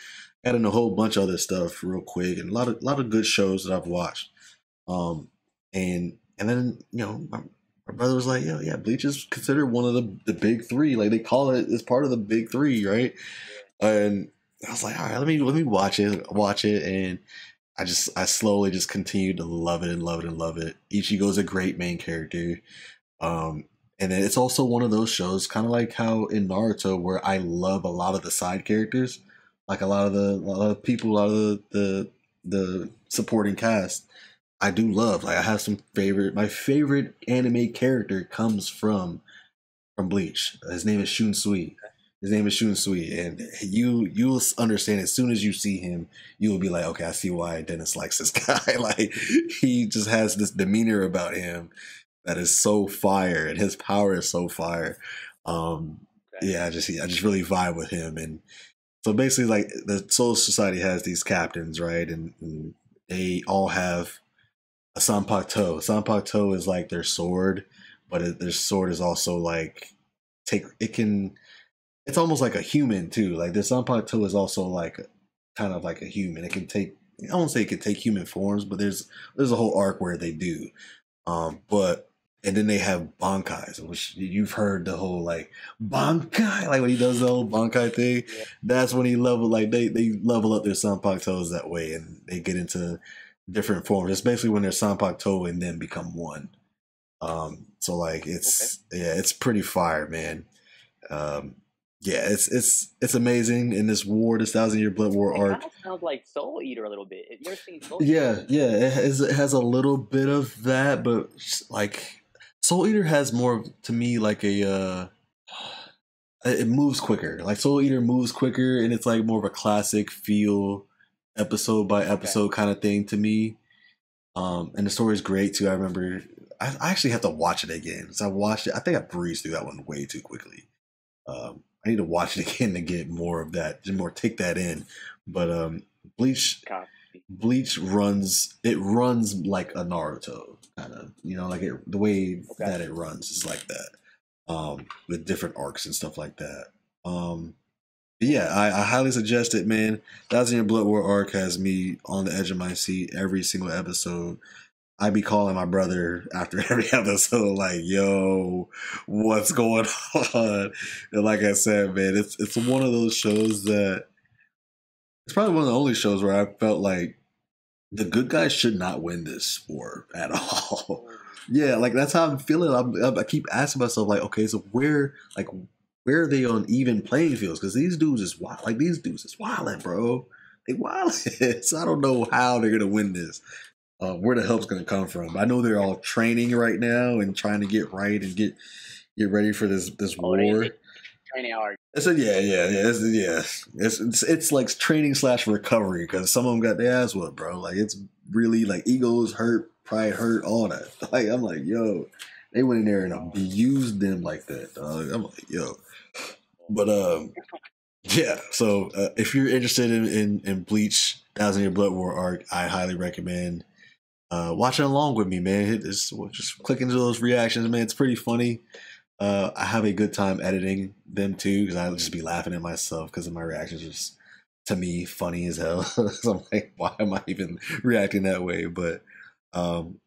adding a whole bunch of other stuff real quick, and a lot of good shows that I've watched. And then you know, my brother was like, yeah, Bleach is considered one of the big 3. Like they call it as part of the big 3, right? And I was like, all right, let me watch it, and I slowly just continued to love it. Ichigo's a great main character. And then it's also one of those shows, kind of like how in Naruto, where I love a lot of the side characters, like a lot of the people, a lot of the supporting cast. I do love. Like I have some my favorite anime character comes from Bleach. His name is Shunsui. And you'll understand as soon as you see him, you will be like, okay, I see why Dennis likes this guy. Like he just has this demeanor about him that is so fire, and his power is so fire. Yeah, I just really vibe with him. And so basically, like the Soul Society has these captains, right? And they all have a Sanpakuto. Sanpakuto is like their sword, but their sword is also like it's almost like a human too. Like the Sanpakuto is also like kind of like a human. It can take, I won't say it can take human forms, but there's a whole arc where they do. But and then they have Bankais, which you've heard the whole like Bankai, like when he does the whole Bankai thing. Yeah. That's when he level like they level up their Sanpakutos that way, and they get into different forms. It's basically when they're Sanpakuto and then become one. So like it's pretty fire, man. Um, yeah, it's amazing in this war, this 1,000 Year Blood War It arc. kind of sounds like Soul Eater a little bit. You ever seen Soul Yeah, Eater? it has a little bit of that, but like Soul Eater has more to me like a it moves quicker. Like Soul Eater moves quicker, and it's like more of a classic feel, episode by Okay. episode kind of thing to me. And the story is great too. I remember I actually have to watch it again. So I watched it. I think I breezed through that one way too quickly. I need to watch it again to get more of that, just more take that in. But Bleach Copy. Bleach runs like a Naruto kind of, like the way Okay. that it runs is like that, with different arcs and stuff like that. But yeah, I highly suggest it, man. 1,000 Year Blood War arc has me on the edge of my seat every single episode. I be calling my brother after every episode, like, "Yo, what's going on?" And like I said, man, it's one of those shows that it's probably one of the only shows where I felt like the good guys should not win this war at all. Yeah, like that's how I'm feeling. I keep asking myself, like, okay, so where are they on even playing fields? Because these dudes is wild. Like these dudes is wilding, bro. They wilding. So I don't know how they're gonna win this. Where the help's gonna come from? I know they're all training right now and trying to get right and get ready for this war. They training hard. I said, yeah. It's like training / recovery because some of them got their ass whooped, bro. Like it's really like egos hurt, pride hurt, all that. Like I'm like, yo, they went in there and abused them like that, dog. I'm like, yo, but yeah. So if you're interested in Bleach 1,000 Year Blood War arc, I highly recommend watching along with me, man. Just click into those reactions, man. It's pretty funny. I have a good time editing them too because I'll just be laughing at myself because of my reactions are just to me funny as hell. So I'm like, why am I even reacting that way? But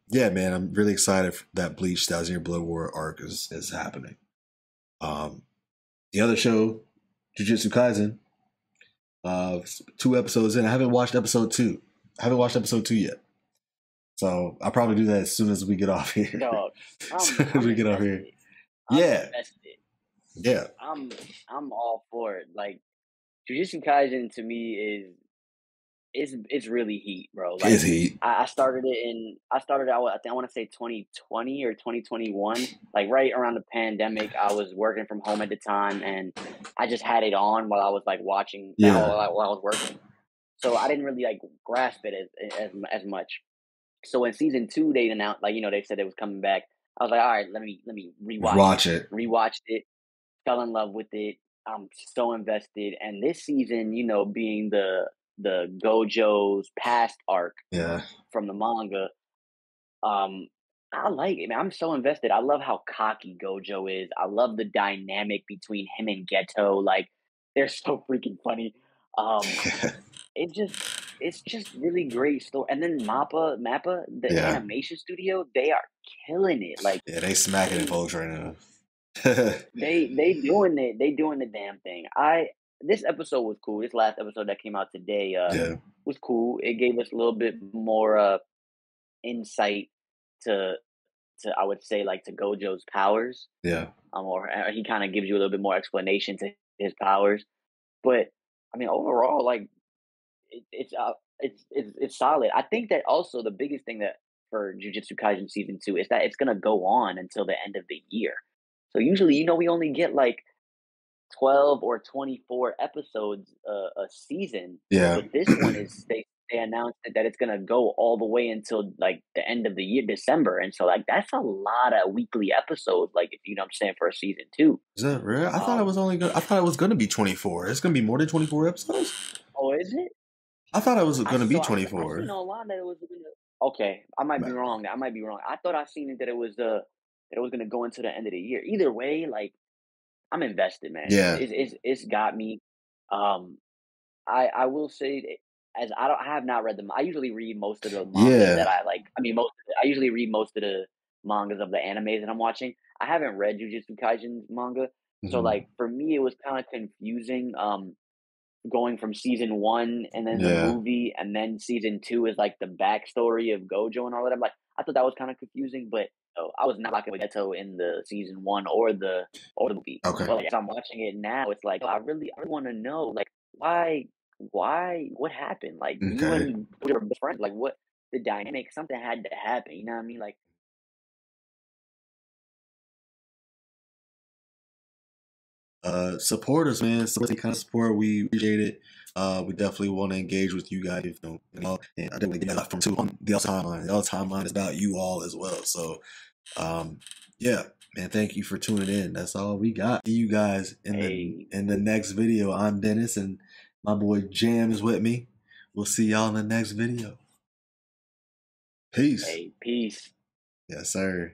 yeah, man, I'm really excited that Bleach 1,000 Year Blood War arc is happening. The other show, Jujutsu Kaisen, 2 episodes in. I haven't watched episode 2. I haven't watched episode 2 yet. So I'll probably do that as soon as we get off here. Dog, as soon as we get off here. Yeah. Invested. Yeah. I'm all for it. Like Jujutsu Kaisen to me it's really heat, bro. Like It's heat. I started out I want to say 2020 or 2021, like right around the pandemic. I was working from home at the time and I just had it on while I was like watching while I was working. So I didn't really like grasp it as much. So in season 2 they announced, like, they said it was coming back. I was like, all right, let me Watch it. Rewatched it, fell in love with it. I'm so invested. And this season, being the Gojo's past arc from the manga, I like it, man. I'm so invested. I love how cocky Gojo is. I love the dynamic between him and Geto. Like, they're so freaking funny. It's just really great story. And then Mappa, the animation studio, they are killing it. Like, they smacking it, folks, right now. they doing it. They doing the damn thing. This episode was cool. This last episode that came out today was cool. It gave us a little bit more insight to I would say, like, to Gojo's powers. Yeah. Or he kind of gives you a little bit more explanation to his powers. But I mean, overall, like, it's solid. I think that also the biggest thing that for Jujutsu Kaisen season 2 is that it's gonna go on until the end of the year. So usually, we only get like 12 or 24 episodes a season. Yeah. But this one is they announced that it's gonna go all the way until like the end of the year, December, and so like that's a lot of weekly episodes. Like, if you know what I'm saying, for a season 2. Is that real? I thought it was gonna be 24. It's gonna be more than 24 episodes. Oh, is it? I thought it was gonna be 24. I seen a lot that it was okay. I might be wrong. I thought I seen it that it was gonna go into the end of the year. Either way, like, I'm invested, man. Yeah. It's got me. Um, I will say that as I have not read them. I usually read most of the mangas that Yeah. I like. I mean, I usually read most of the mangas of the animes that I'm watching. I haven't read Jujutsu Kaisen's manga, so Hmm. like for me, it was kind of confusing. Going from season one and then the Yeah. movie, and then season two is like the backstory of Gojo and all that. I'm like, I thought that was kind of confusing, but I was not rocking with Geto in the season one or the movie. Okay. But like, as I'm watching it now, it's like I really want to know like what happened? Like you Okay. and your best friend, like what the dynamic? Something had to happen. You know what I mean? Like Support us, man. Support the kind of support, we appreciate it. We definitely want to engage with you guys, and I definitely get that from too on the other timeline. The other timeline is about you all as well. So um, yeah, man, thank you for tuning in. That's all we got. See you guys a in the next video. I'm Dennis, and my boy Jam is with me. We'll see y'all in the next video. Peace. a piece. Yes, sir.